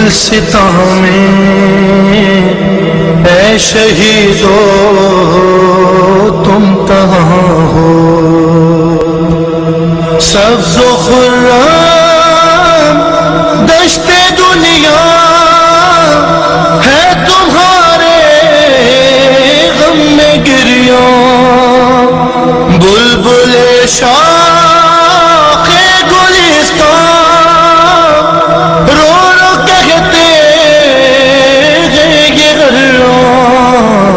گلستاں میں اے شہیدو تم کہاں ہو، سبز و خرم دشت دنیا ہے تمہارے غم میں گریاں، بلبل شاخ گلستان رو رو کہتے ہیں یہ غرام،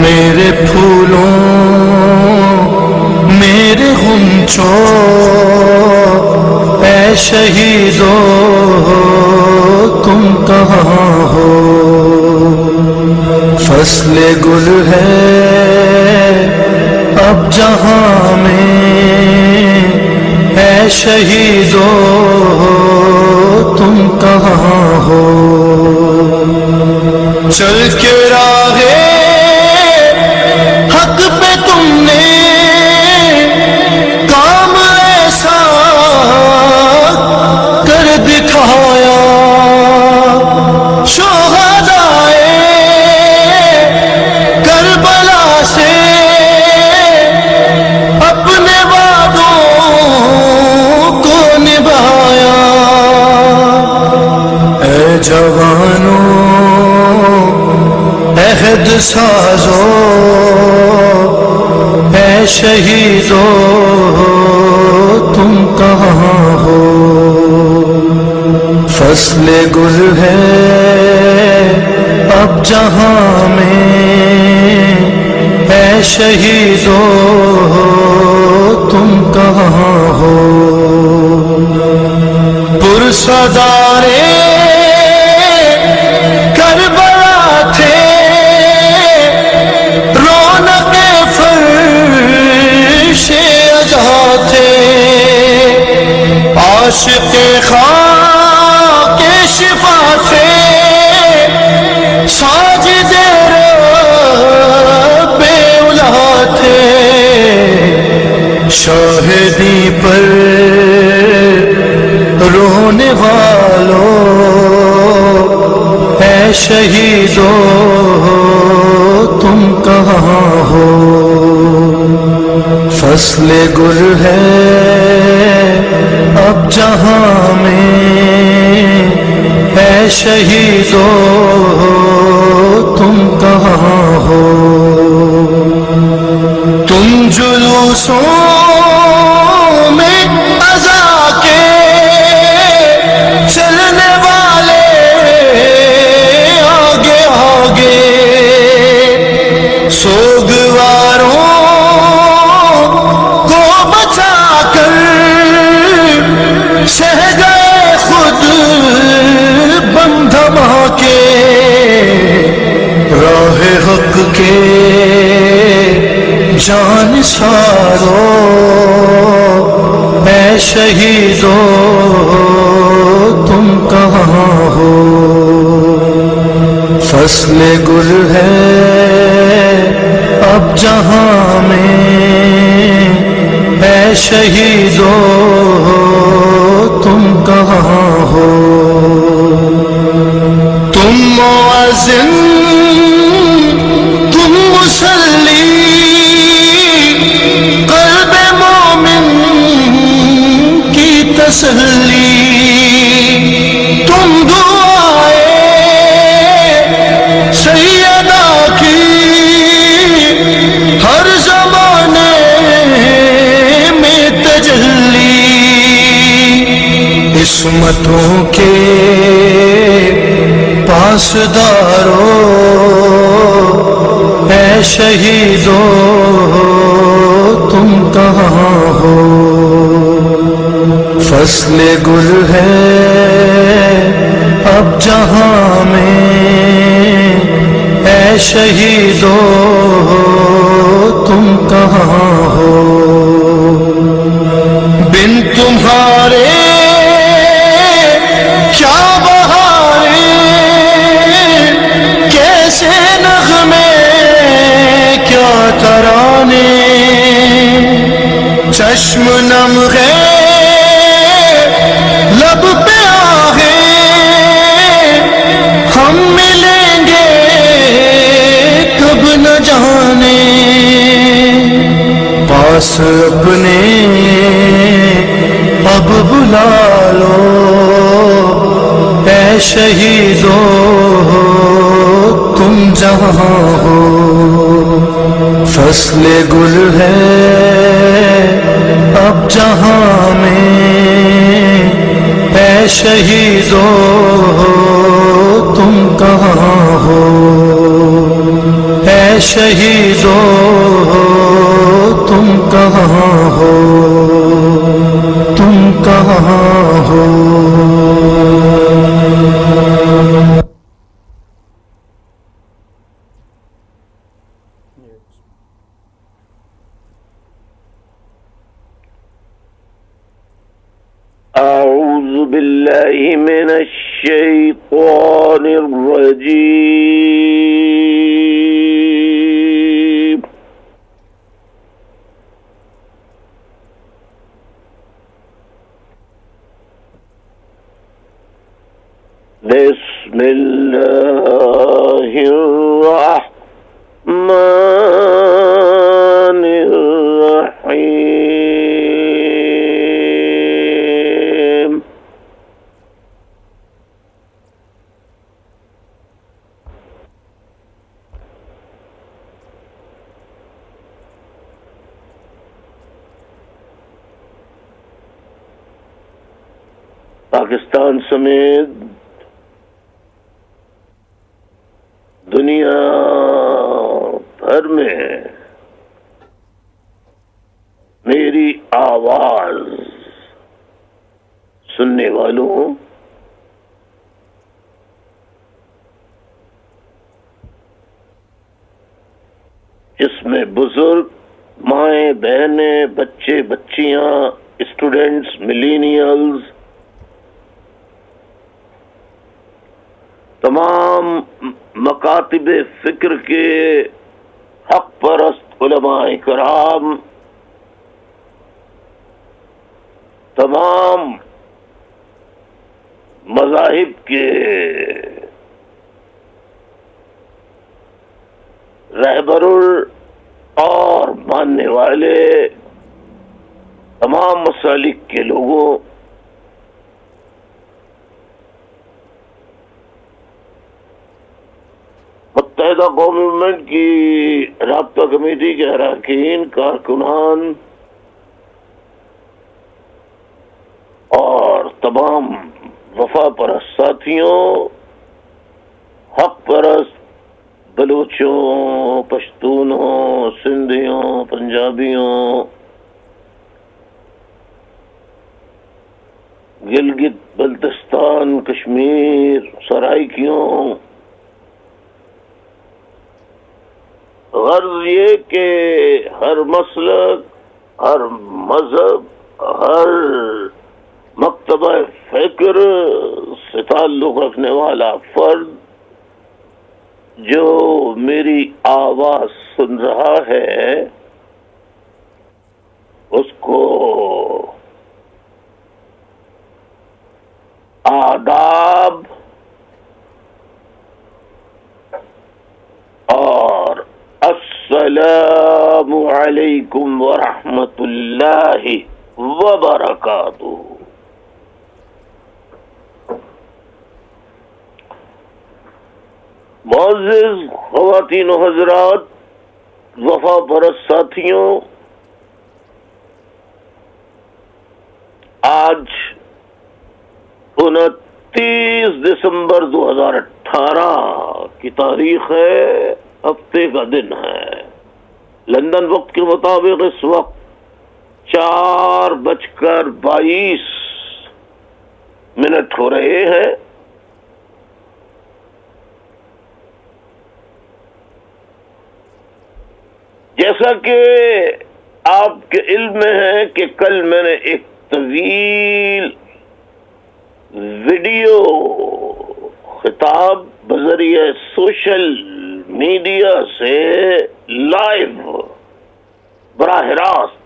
میرے پھولوں میرے غنچوں اے شہیدو تم کہاں ہو، فصل گل ہے اب جہاں میں اے شہیدو تم کہاں ہو، چل کے راہ حق پہ تم نے کام ایسا کر دکھایا، شہدائے کربلا سے اپنے وعدوں کو نبھایا، اے جوانوں عہد سازو اے شہیدو تم کہاں ہو، فصل گل ہے اب جہاں میں اے شہیدو تم کہاں ہو، پرصدارے کربلا تھے رونق فرش اجا تھے، عاشق خاک شفا تھے، ساجد رب اولا تھے، شاہدی پر رونے والوں اے شہیدو تم کہاں ہو، فصل گل ہے اب جہاں میں اے شہیدو تم کہاں ہو، تم جلوسوں میں عزا کے چلنے والے آگے آگے، سوگواروں کو بچا کر سہ گئے خود بم دھماکے، راہ حق کے جان سارو اے شہیدو تم کہاں ہو، فصل گل ہے اب جہاں میں اے شہیدو تم کہاں ہو، تم مؤذن تم مصلی قلب مومن کی تسلی، تم دعائے سیدہ کی ہر زمانے میں تجلی، عصمتوں کے پاسدارو اے شہیدو تم کہاں ہو، فصل گل ہے اب جہاں میں اے شہیدو تم کہاں ہو، بن تمہارے کیا بہاریں کیسے نغمے کیا ترانے، چشم نم ہے لب پہ آہے اے شہیدو تم جہاں ہو، فصل گل ہے اب جہاں میں، اے شہیدو تم کہاں ہو، اے شہیدو تم کہاں ہو، تم کہاں ہو۔ أعوذ بالله من الشيطان الرجيم. بسم الله الرحمن الرحيم. پاکستان سمیت دنیا بھر میں میری آواز سننے والوں، جس میں بزرگ، مائیں بہنیں، بچے بچیاں، اسٹوڈنٹس، ملینیلز، تمام مکاتب فکر کے حق پرست علماء کرام، تمام مذاہب کے رہبر اور ماننے والے، تمام مسالک کے لوگوں، متحدہ قوم موومنٹ کی رابطہ کمیٹی کے اراکین، کارکنان اور تمام وفا پرست ساتھیوں، حق پرست بلوچوں، پشتونوں، سندھیوں، پنجابیوں، گلگت بلتستان، کشمیر، سرائکیوں، غرض یہ کہ ہر مسلک، ہر مذہب، ہر مکتبہ فکر سے تعلق رکھنے والا فرد جو میری آواز سن رہا ہے، اس کو آداب اور السلام علیکم ورحمۃ اللہ وبرکاتہ۔ معزز خواتین و حضرات، وفا پرست ساتھیوں، آج 29 دسمبر 2018 کی تاریخ ہے، ہفتے کا دن ہے۔ لندن وقت کے مطابق اس وقت 4:22 ہو رہے ہیں۔ جیسا کہ آپ کے علم میں ہے کہ کل میں نے ایک طویل ویڈیو خطاب بذریعہ سوشل میڈیا سے لائیو براہ راست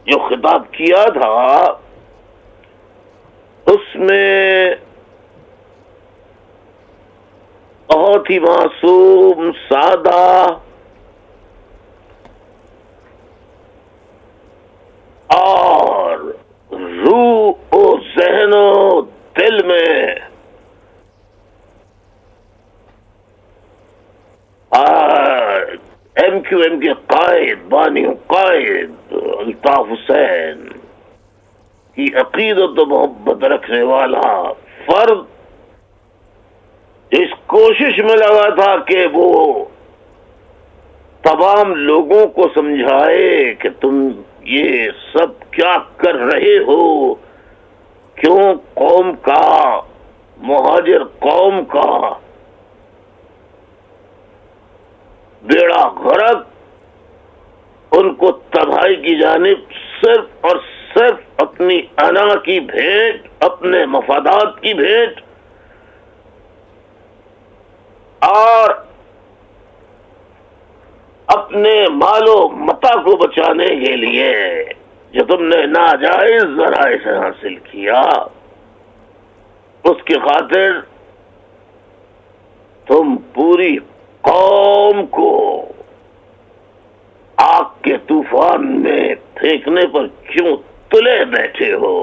جو خطاب کیا تھا، اس میں بہت ہی معصوم، سادہ اور روح ان کے قائد بانی و قائد الطاف حسین کی عقیدت و محبت رکھنے والا فرد اس کوشش میں لگا تھا کہ وہ تمام لوگوں کو سمجھائے کہ تم یہ سب کیا کر رہے ہو، کیوں قوم کا، مہاجر قوم کا بیڑا غرق، ان کو تباہی کی جانب صرف اور صرف اپنی انا کی بھیٹ، اپنے مفادات کی بھیٹ اور اپنے مال و متا کو بچانے کے لیے جو تم نے ناجائز ذرائع سے حاصل کیا، اس کی خاطر تم پوری قوم کو آگ کے طوفان میں پھینکنے پر کیوں تلے بیٹھے ہو؟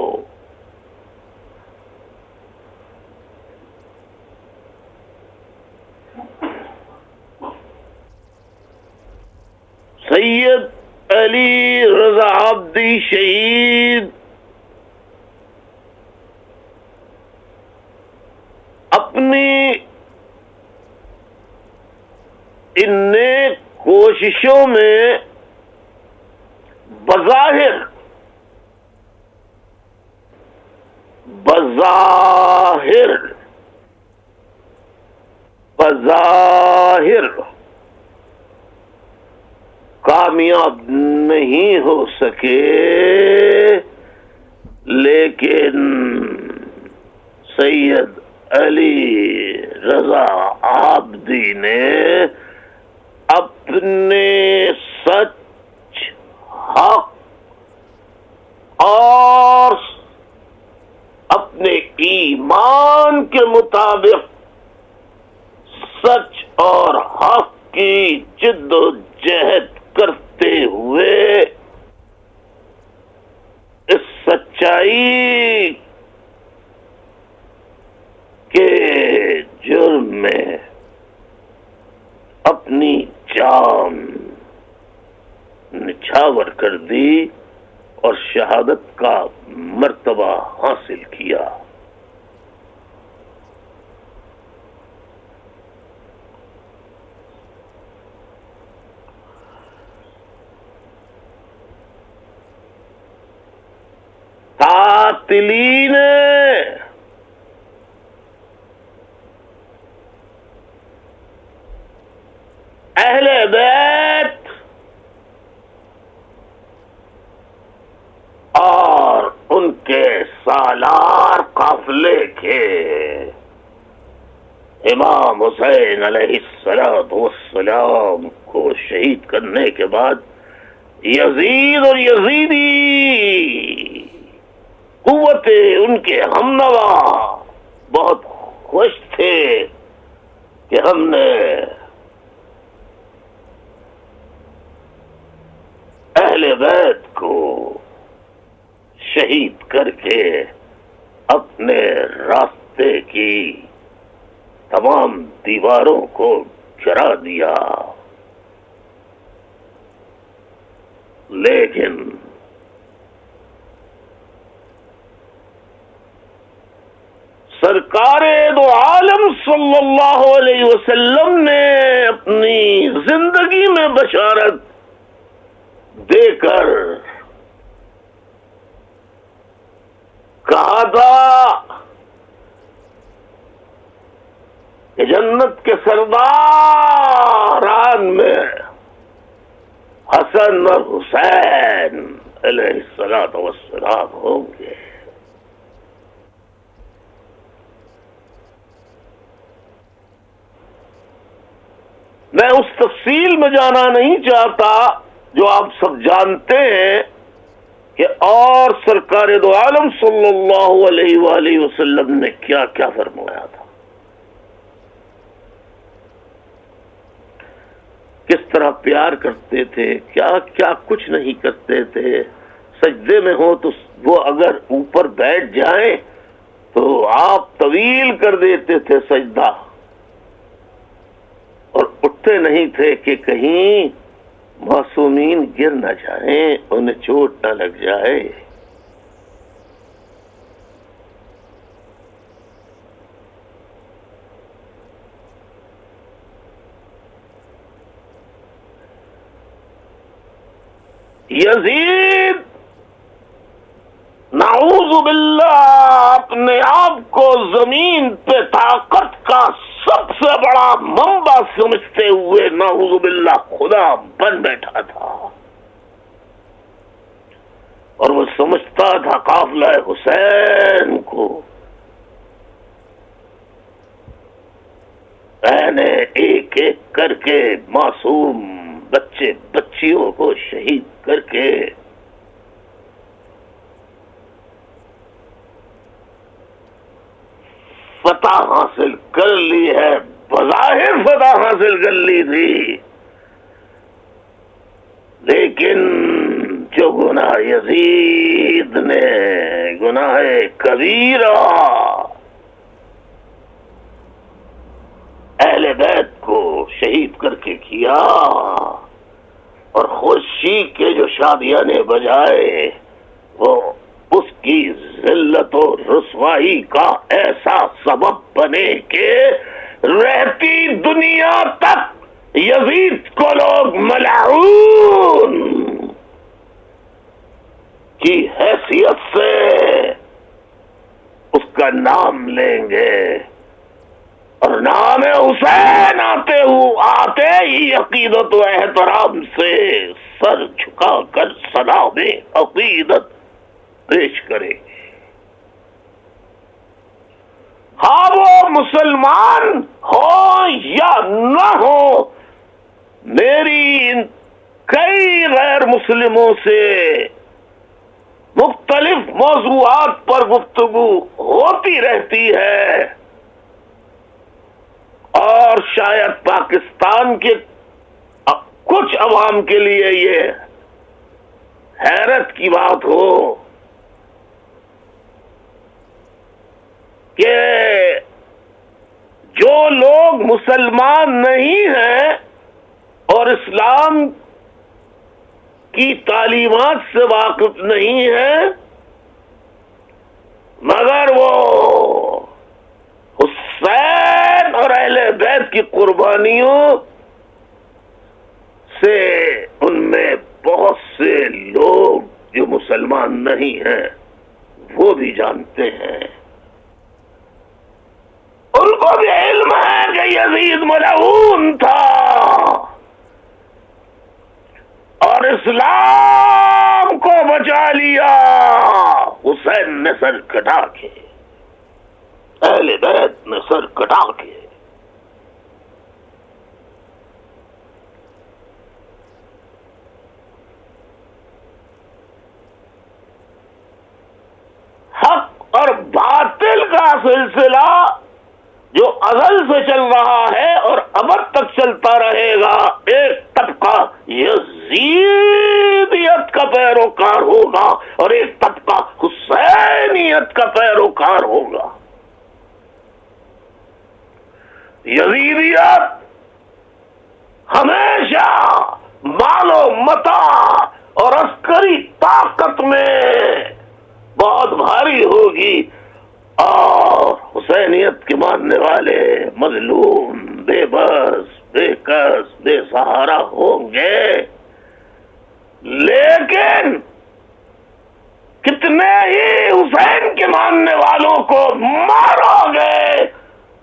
سید علی رضا عابدی شہید اپنی ان نیک کوششوں میں بظاہر کامیاب نہیں ہو سکے، لیکن سید علی رضا عابدی نے اپنے سچ، حق اور اپنے ایمان کے مطابق سچ اور حق کی جد و جہد کرتے ہوئے اس سچائی کے جرم میں اپنی جان نچھاور کر دی اور شہادت کا مرتبہ حاصل کیا۔ قاتلین اہل بیت اور ان کے سالار قافلے کے امام حسین علیہ السلام کو شہید کرنے کے بعد یزید اور یزیدی قوت ان کے ہمنوا بہت خوش تھے کہ ہم نے اہل بیت کو شہید کر کے اپنے راستے کی تمام دیواروں کو گرا دیا، لیکن سرکار دو عالم صلی اللہ علیہ وسلم نے اپنی زندگی میں بشارت دے کر کہا تھا کہ جنت کے سرداران میں حسن اور حسین علیہ السلام ہوں گے۔ میں اس تفصیل میں جانا نہیں چاہتا جو آپ سب جانتے ہیں کہ اور سرکار دو عالم صلی اللہ علیہ وآلہ وسلم نے کیا کیا فرمایا تھا، کس طرح پیار کرتے تھے، کیا کیا کچھ نہیں کرتے تھے۔ سجدے میں ہو تو وہ اگر اوپر بیٹھ جائیں تو آپ طویل کر دیتے تھے سجدہ، اور اٹھتے نہیں تھے کہ کہیں معصومین گر نہ جائیں، انہیں چوٹ نہ لگ جائے۔ یزید نعوذ باللہ اپنے آپ کو زمین پہ طاقت کا سب سے بڑا منبع سمجھتے ہوئے نعوذ باللہ خدا بن بیٹھا تھا، اور وہ سمجھتا تھا قافلہ حسین کو میں نے ایک ایک کر کے معصوم بچے بچیوں کو شہید کر کے فتح حاصل کر لی ہے، بظاہر فتح حاصل کر لی تھی، لیکن جو گناہ یزید نے گناہ کبیرہ اہل بیت کو شہید کر کے کیا، اور خوشی کے جو شادیاں بجائے وہ اس کی ذلت و رسوائی کا ایسا سبب بنے کہ رہتی دنیا تک یزید کو لوگ ملعون کی حیثیت سے اس کا نام لیں گے، اور نام حسین آتے ہی عقیدت و احترام سے سر جھکا کر سلام عقیدت پیش کرے گے، ہاں وہ مسلمان ہو یا نہ ہو۔ میری کئی غیر مسلموں سے مختلف موضوعات پر گفتگو ہوتی رہتی ہے، اور شاید پاکستان کے کچھ عوام کے لیے یہ حیرت کی بات ہو کہ جو لوگ مسلمان نہیں ہیں اور اسلام کی تعلیمات سے واقف نہیں ہیں، مگر وہ حسین اور اہل بیت کی قربانیوں سے ان میں بہت سے لوگ جو مسلمان نہیں ہیں وہ بھی جانتے ہیں، ان کو بھی علم ہے کہ یزید ملعون تھا اور اسلام کو بچا لیا حسین نے سر کٹا کے، اہل بیت نے سر کٹا کے۔ حق اور باطل کا سلسلہ جو ازل سے چل رہا ہے اور ابد تک چلتا رہے گا، ایک طبقہ یزیدیت کا پیروکار ہوگا اور ایک طبقہ حسینیت کا پیروکار ہوگا۔ یزیدیت ہمیشہ مال و متاع اور عسکری طاقت میں بہت بھاری ہوگی، اور حسینیت کے ماننے والے مظلوم، بے بس، بے کس، بے سہارا ہوں گے، لیکن کتنے ہی حسین کے ماننے والوں کو مارو گے،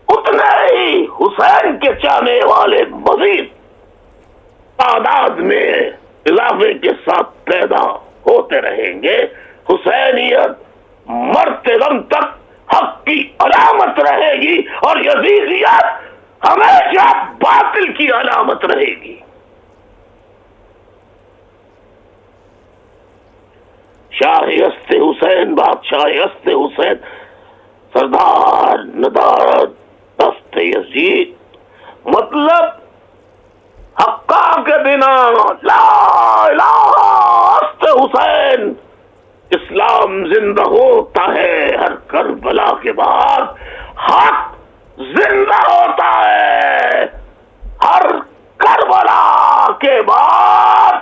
اتنے ہی حسین کے چاہنے والے مزید تعداد میں اضافے کے ساتھ پیدا ہوتے رہیں گے۔ حسینیت مرتے دم تک حق کی علامت رہے گی اور یزیدیت ہمیشہ باطل کی علامت رہے گی۔ شاہ است حسین، بادشاہ است حسین، سردار ندارت دست یزید، مطلب حقا کے بنا لا الہ است حسین، اسلام زندہ ہوتا ہے، ہر کربلا کے بعد حق زندہ ہوتا ہے، ہر کربلا کے بعد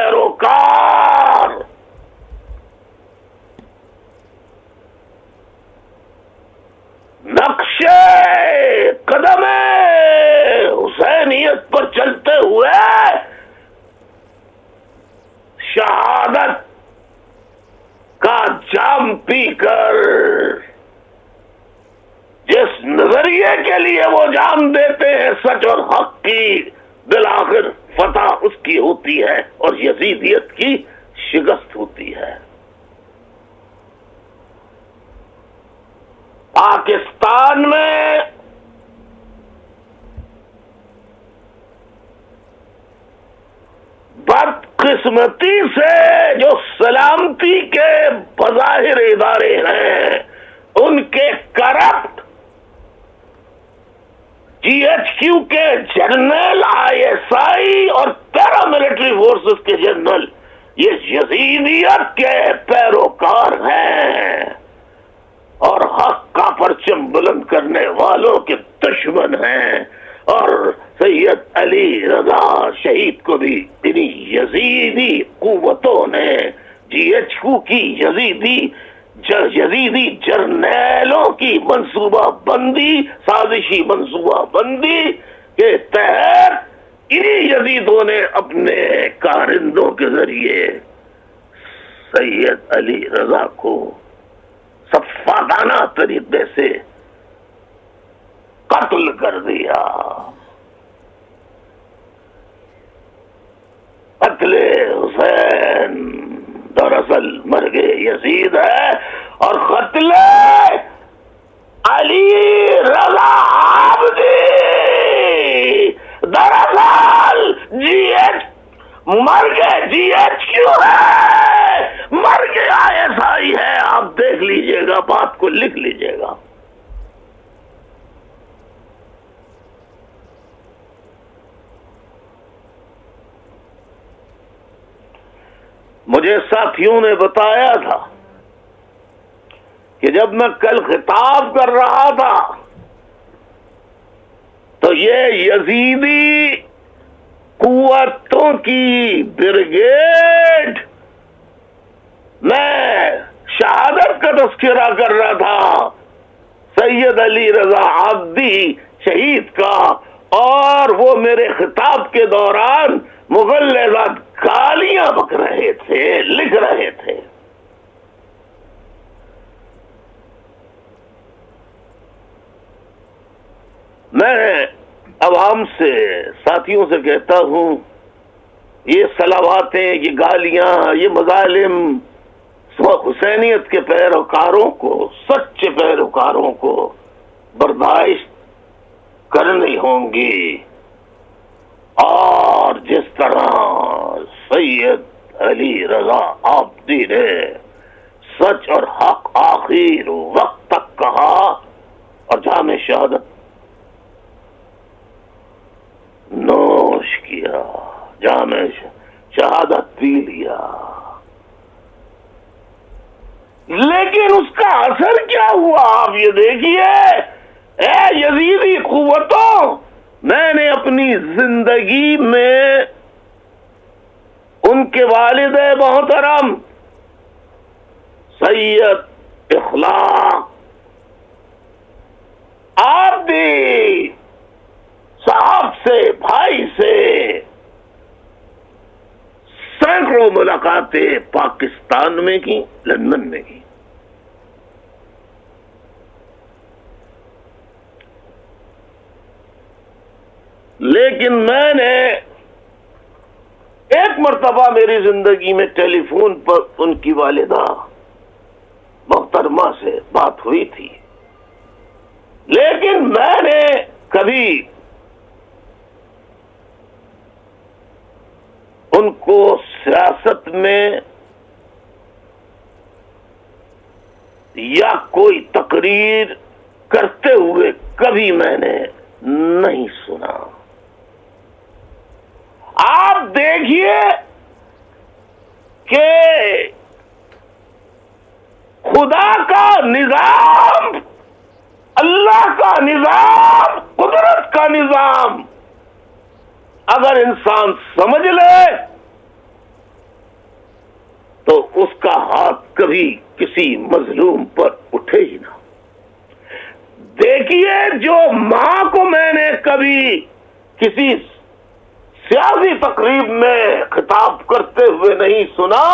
پیروکار نقشے قدم حسینیت پر چلتے ہوئے شہادت کا جام پی کر جس نظریے کے لیے وہ جام دیتے ہیں سچ اور حق کی، بالآخر فتح اس کی ہوتی ہے اور یزیدیت کی شکست ہوتی ہے۔ پاکستان میں بدقسمتی سے جو سلامتی کے بظاہر ادارے ہیں ان کے کرپٹ جی ایچ کیو کے جنرل، آئی ایس آئی اور پیراملٹری فورسز کے جنرل یہ یزیدیت کے پیروکار ہیں اور حق کا پرچم بلند کرنے والوں کے دشمن ہیں، اور سید علی رضا شہید کو بھی انہی یزیدی قوتوں نے جی ایچ کیو کی یزیدی جرنیلوں کی منصوبہ بندی، سازشی منصوبہ بندی کے تحت انہی یزیدوں نے اپنے کارندوں کے ذریعے سید علی رضا کو صفاقانہ طریقے سے قتل کر دیا۔ قتل حسین دراصل مرگ یزید ہے، اور قتل علی رضا عابدی دراصل مرگ جی ایچ کیو ہے، مرگ آئی ایس آئی ہے۔ آپ دیکھ لیجئے گا، بات کو لکھ لیجئے گا۔ مجھے ساتھیوں نے بتایا تھا کہ جب میں کل خطاب کر رہا تھا تو یہ یزیدی قوتوں کی بریگیڈ میں شہادت کا تذکرہ کر رہا تھا سید علی رضا عابدی شہید کا، اور وہ میرے خطاب کے دوران مغلظہ گالیاں بک رہے تھے، لکھ رہے تھے۔ میں عوام سے، ساتھیوں سے کہتا ہوں، یہ صلواتیں، یہ گالیاں، یہ مظالم حسینیت کے پیروکاروں کو، سچے پیروکاروں کو برداشت کرنی ہوں گی، اور جس طرح سید علی رضا عابدی نے سچ اور حق آخر وقت تک کہا اور جام شہادت نوش کیا، جام شہادت پی لیا، لیکن اس کا اثر کیا ہوا آپ یہ دیکھیے۔ اے یزیدی قوتوں، میں نے اپنی زندگی میں ان کے والد محترم سید اخلاق عابدی صاحب سے، بھائی سے سینکڑوں ملاقاتیں پاکستان میں کی، لندن میں کی۔ لیکن میں نے ایک مرتبہ میری زندگی میں ٹیلی فون پر ان کی والدہ محترمہ سے بات ہوئی تھی، لیکن میں نے کبھی ان کو سیاست میں یا کوئی تقریر کرتے ہوئے کبھی میں نے نہیں سنا۔ آپ دیکھیے کہ خدا کا نظام، اللہ کا نظام، قدرت کا نظام اگر انسان سمجھ لے تو اس کا ہاتھ کبھی کسی مظلوم پر اٹھے ہی نہ۔ دیکھیے، جو ماں کو میں نے کبھی کسی سیاسی تقریب میں خطاب کرتے ہوئے نہیں سنا،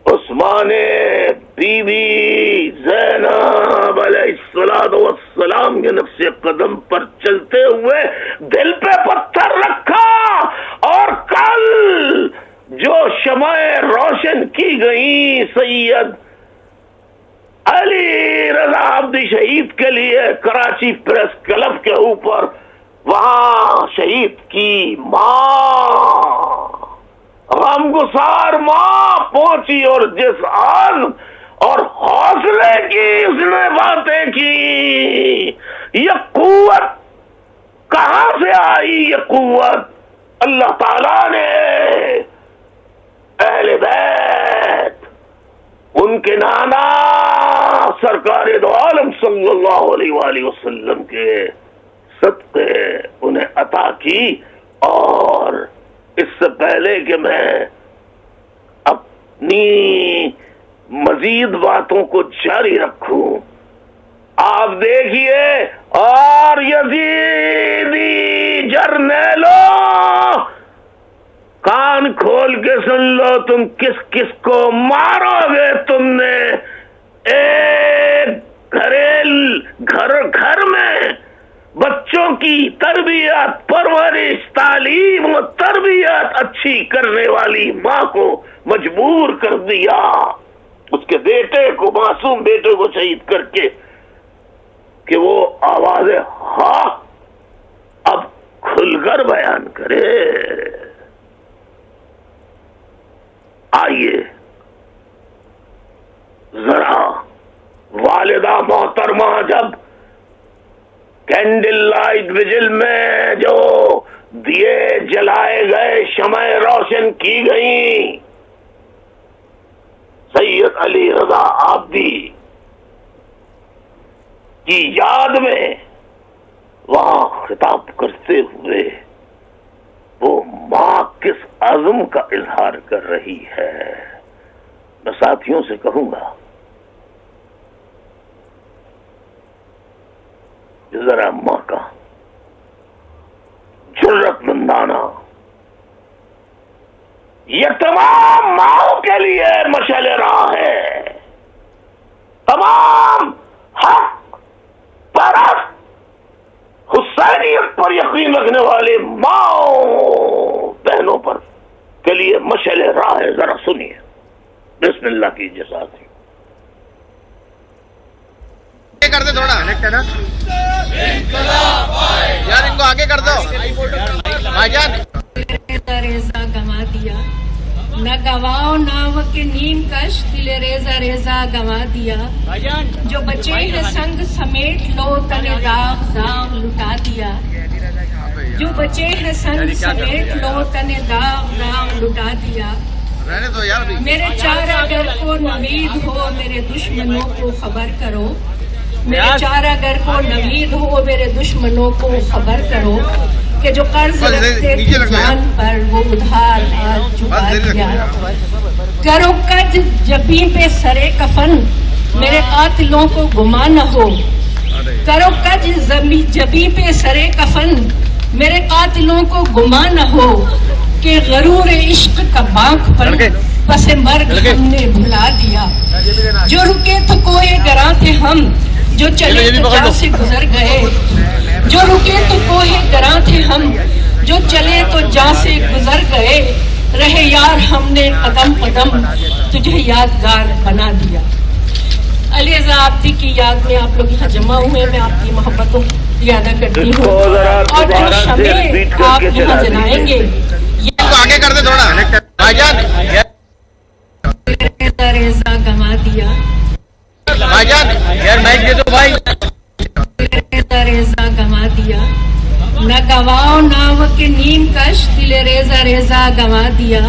عثمان بی بی زینب علیہ السلام کے نقش قدم پر چلتے ہوئے دل پہ پتھر رکھا، اور کل جو شمعیں روشن کی گئی سید علی رضا عابدی شہید کے لیے کراچی پریس کلب کے اوپر، وہاں شہید کی ماں، غمگسار ماں پہنچی، اور جس عزم اور حوصلے کی اس نے باتیں کی، یہ قوت کہاں سے آئی؟ یہ قوت اللہ تعالیٰ نے اہل بیت، ان کے نانا سرکار دو عالم صلی اللہ علیہ وآلہ وسلم کے صدقے انہیں عطا کی۔ اور اس سے پہلے کہ میں اپنی مزید باتوں کو جاری رکھوں، آپ دیکھیے، اور یزیدی جرنیلو، کان کھول کے سن لو، تم کس کس کو مارو گے؟ تم نے ایک گھر میں بچوں کی تربیت، پرورش، تعلیم و تربیت اچھی کرنے والی ماں کو مجبور کر دیا، اس کے بیٹے کو، معصوم بیٹے کو شہید کر کے، کہ وہ آواز حق اب کھل کر بیان کرے۔ آئیے ذرا والدہ محترمہ جب کینڈل لائٹ وجل میں جو دیے جلائے گئے، شمعیں روشن کی گئیں، سید علی رضا عابدی کی یاد میں، وہاں خطاب کرتے ہوئے وہ ماں کس عزم کا اظہار کر رہی ہے، میں ساتھیوں سے کہوں گا ذرا ماں کا جرأت مندانہ، یہ تمام ماؤں کے لیے مشعل راہ ہے، تمام حق پرست حسینیت پر یقین رکھنے والے ماؤں بہنوں پر کے لیے مشعل راہ ہے۔ ذرا سنیے، بسم اللہ کیجیے ساتھی۔ کر دے تھوڑا یار، ان کو آگے کر دو بھائی جان۔ ریزا گوا دیا، نہ گواؤ ناو کے نیم کش، دل ریزا ریزا گوا دیا، جو بچے ہیں سنگ سمیٹ لو، تنے داغ داغ لٹا دیا، جو بچے ہیں سنگ سمیٹ لو، تنے داغ داغ لٹا دیا۔ میرے چارہ گر کو نوید ہو، میرے دشمنوں کو خبر کرو، میرے چارہ گر کو نوید ہو، میرے دشمنوں کو خبر کرو، کہ جو قرض رکھتے تھے جان پر وہ ادھار آج چکا دیا۔ کرو کج جبیں پہ سرے کفن، میرے قاتلوں کو گما نہ ہو، کرو کج جبیں پہ سرے کفن، میرے قاتلوں کو گما نہ ہو، کہ غرور عشق کا بانک پر پس مرگ ہم نے بھلا دیا۔ جو رکے تو کوئے گراں تھے ہم، جو چلے تو جاں سے گزر گئے، جو رکے تو کوئے گراں تھے ہم، جو چلے تو جاں سے گزر گئے، رہے یار ہم نے قدم قدم تجھے یادگار بنا دیا۔ علی رضا عابدی کی یاد میں آپ لوگ یہاں جمع ہوئے، میں آپ کی محبتوں کی ادا کرتی ہوں، اور جو شمع آپ یہاں جلائیں گے، آگے کر دے تھوڑا بھائی جان۔ ریزا ریزا گوا دیا، بھائی جان یار مائک دے دو بھائی۔ ریزا ریزا گوا دیا، نہ گواؤ ناو کے نیم کش، دل ریزا ریزا گوا دیا،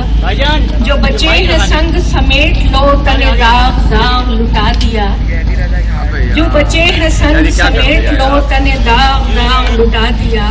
جو بچے ہیں سنگ سمیٹ لو، تنے داغ داغ لٹا دیا، جو بچے ہیں سنگ سمیٹ لو، تنے داغ داغ لٹا دیا۔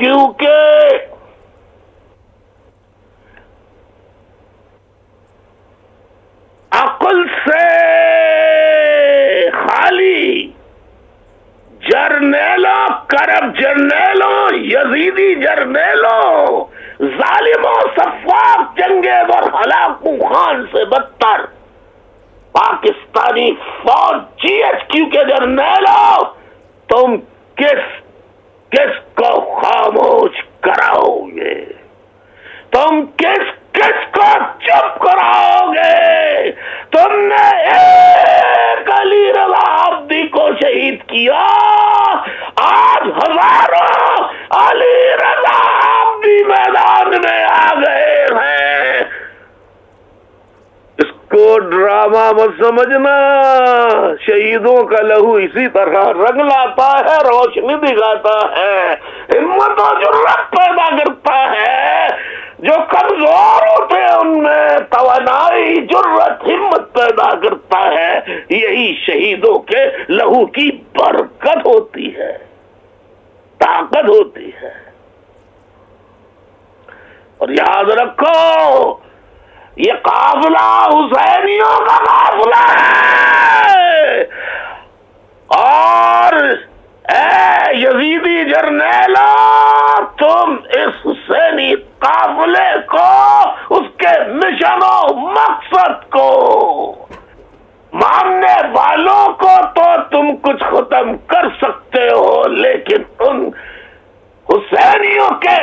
کیونکہ عقل سے خالی جرنیلوں، کرب جرنیلوں، یزیدی جرنیلوں، ظالموں، صفاق، چنگیز اور ہلاکو خان سے بدتر پاکستانی فوج جی ایچ کیو کے جرنیلوں، تم کس کو خاموش کراؤ گے؟ تم کس کو چپ کراؤ گے؟ تم نے ایک علی رضا عابدی کو شہید کیا، آج ہزاروں علی رضا عابدی میدان میں آ گئے ہیں۔ اس کو ڈرامہ مت سمجھنا، شہیدوں کا لہو اسی طرح رنگ لاتا ہے، روشنی دکھاتا ہے، ہمت و جرأت پیدا کرتا ہے۔ جو کمزور ہوتے ہیں ان میں توانائی، جرأت، ہمت پیدا کرتا ہے۔ یہی شہیدوں کے لہو کی برکت ہوتی ہے، طاقت ہوتی ہے۔ اور یاد رکھو، یہ قافلہ حسینیوں کا قافلہ ہے، اور اے یزیدی جرنیلوں، تم اس حسینی قافلے کو، اس کے مشن و مقصد کو، ماننے والوں کو تو تم کچھ ختم کر سکتے ہو، لیکن ان حسینیوں کے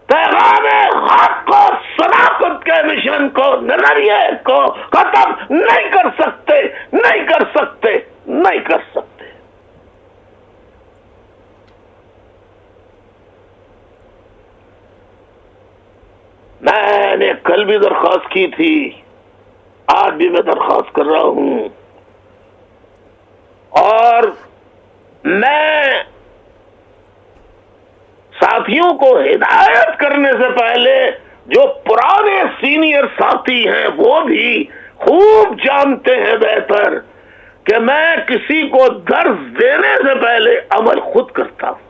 پیغام حق اور صداقت کے مشن کو، نظریے کو ختم نہیں کر سکتے، نہیں کر سکتے، نہیں کر سکتے۔ میں نے کل بھی درخواست کی تھی، آج بھی میں درخواست کر رہا ہوں، اور میں ساتھیوں کو ہدایت کرنے سے پہلے، جو پرانے سینئر ساتھی ہیں وہ بھی خوب جانتے ہیں بہتر کہ میں کسی کو درس دینے سے پہلے عمل خود کرتا ہوں۔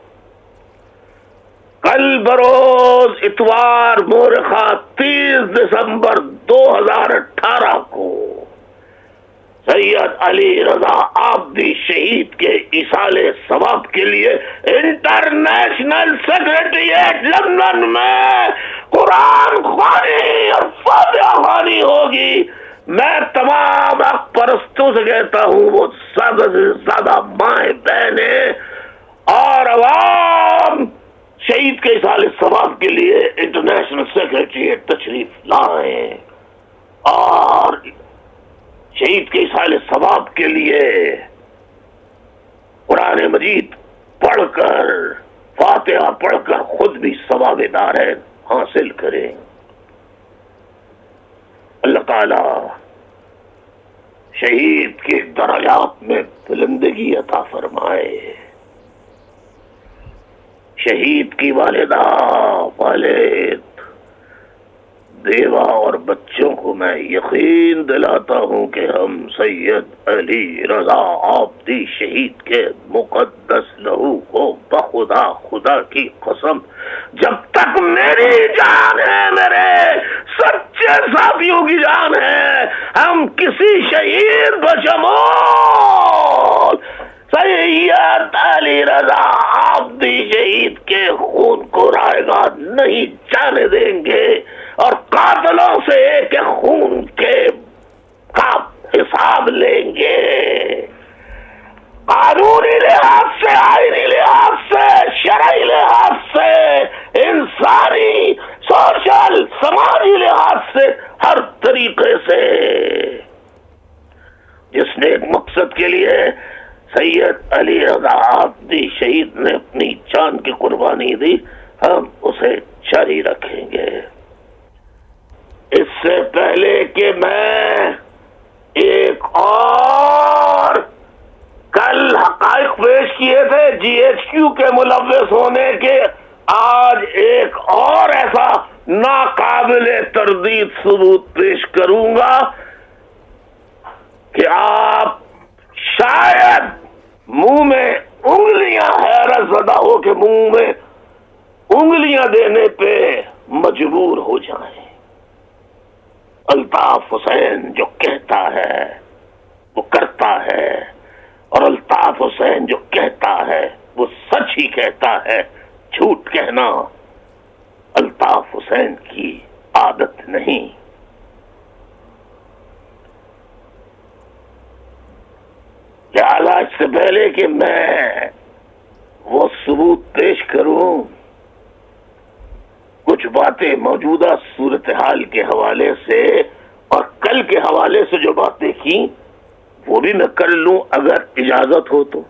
کل بروز اتوار مورخہ 30 دسمبر 2018 کو سید علی رضا عابدی شہید کے ایصال ثواب کے لیے انٹرنیشنل سیکریٹریٹ لندن میں قرآن خوانی اور فاتحہ خوانی ہوگی۔ میں تمام حق پرستوں سے کہتا ہوں، وہ زیادہ سے زیادہ مائیں بہنیں اور عوام شہید کے ایصال ثواب کے لیے انٹرنیشنل سیکریٹریٹ تشریف لائیں، اور شہید کے ایصال ثواب کے لیے قرآن مجید پڑھ کر، فاتحہ پڑھ کر خود بھی ثواب دارین حاصل کریں۔ اللہ تعالی شہید کے درجات میں بلندگی عطا فرمائے۔ شہید کی والدہ، والد، بیوہ اور بچوں کو میں یقین دلاتا ہوں کہ ہم سید علی رضا عابدی شہید کے مقدس لہو کو بخدا، خدا کی قسم، جب تک میری جان ہے، میرے سچے ساتھیوں کی جان ہے، ہم کسی شہید بشمول سید علی رضا عابدی شہید کے خون کو رائے گاہ نہیں جانے دیں گے، اور قاتلوں سے ایک خون کا حساب لیں گے۔ قانونی لحاظ سے، آئینی لحاظ سے، شرعی لحاظ سے، انسانی، سوشل، سماجی لحاظ سے، ہر طریقے سے جس نے ایک مقصد کے لیے سید علی رضا عابدی شہید نے اپنی جان کی قربانی دی، ہم اسے جاری رکھیں گے۔ اس سے پہلے کہ میں ایک اور کل حقائق پیش کیے تھے جی ایچ کیو کے ملوث ہونے کے، آج ایک اور ایسا ناقابل تردید ثبوت پیش کروں گا کہ آپ شاید منہ میں انگلیاں حیرت زدہ ہو کہ منہ میں انگلیاں دینے پہ مجبور ہو جائیں۔ الطاف حسین جو کہتا ہے وہ کرتا ہے، اور الطاف حسین جو کہتا ہے وہ سچ ہی کہتا ہے، جھوٹ کہنا الطاف حسین کی عادت نہیں۔ لہٰذا اس سے پہلے کہ میں وہ ثبوت پیش کروں، کچھ باتیں موجودہ صورتحال کے حوالے سے اور کل کے حوالے سے جو باتیں کی وہ بھی میں کر لوں اگر اجازت ہو تو۔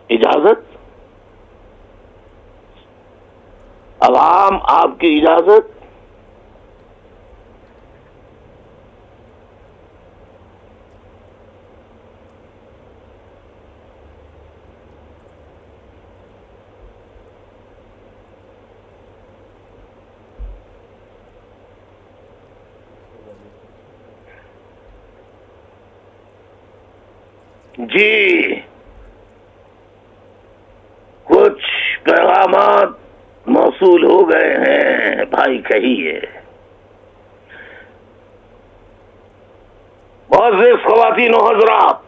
اجازت؟ عوام آپ کی اجازت؟ جی کچھ پیغامات موصول ہو گئے ہیں، بھائی کہیے۔ معزز خواتین و حضرات،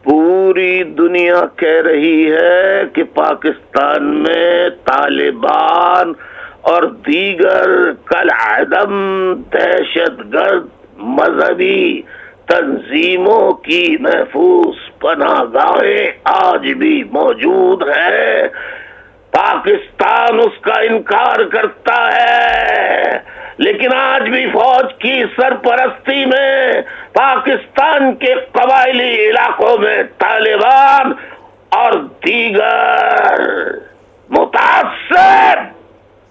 پوری دنیا کہہ رہی ہے کہ پاکستان میں طالبان اور دیگر کالعدم دہشت گرد مذہبی تنظیموں کی محفوظ پناہ گاہیں آج بھی موجود ہے۔ پاکستان اس کا انکار کرتا ہے، لیکن آج بھی فوج کی سرپرستی میں پاکستان کے قبائلی علاقوں میں طالبان اور دیگر متعصب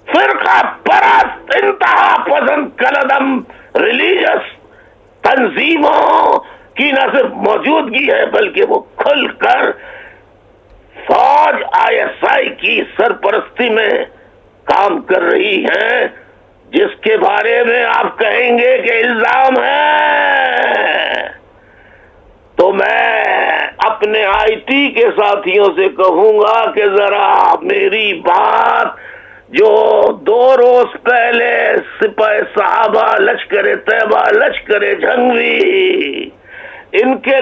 فرقہ پرست انتہا پسند کالعدم ریلیجس تنظیموں کی نہ صرف موجودگی ہے بلکہ وہ کھل کر فوج ISI کی سرپرستی میں کام کر رہی ہیں، جس کے بارے میں آپ کہیں گے کہ الزام ہے، تو میں اپنے IT کے ساتھیوں سے کہوں گا کہ ذرا میری بات جو 2 روز پہلے سپاہ صحابہ لشکر طیبہ لشکر جھنگوی ان کے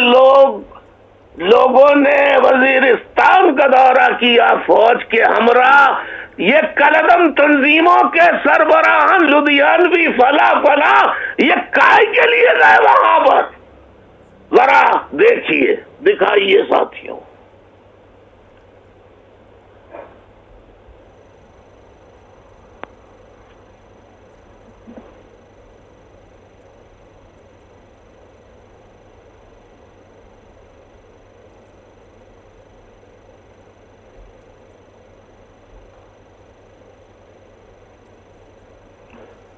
لوگوں نے وزیرستان کا دورہ کیا فوج کے ہمراہ، یہ کالعدم تنظیموں کے سربراہان لدھیانوی فلا یہ کائے کے لیے گئے وہاں پر؟ ذرا دیکھیے، دکھائیے ساتھیوں۔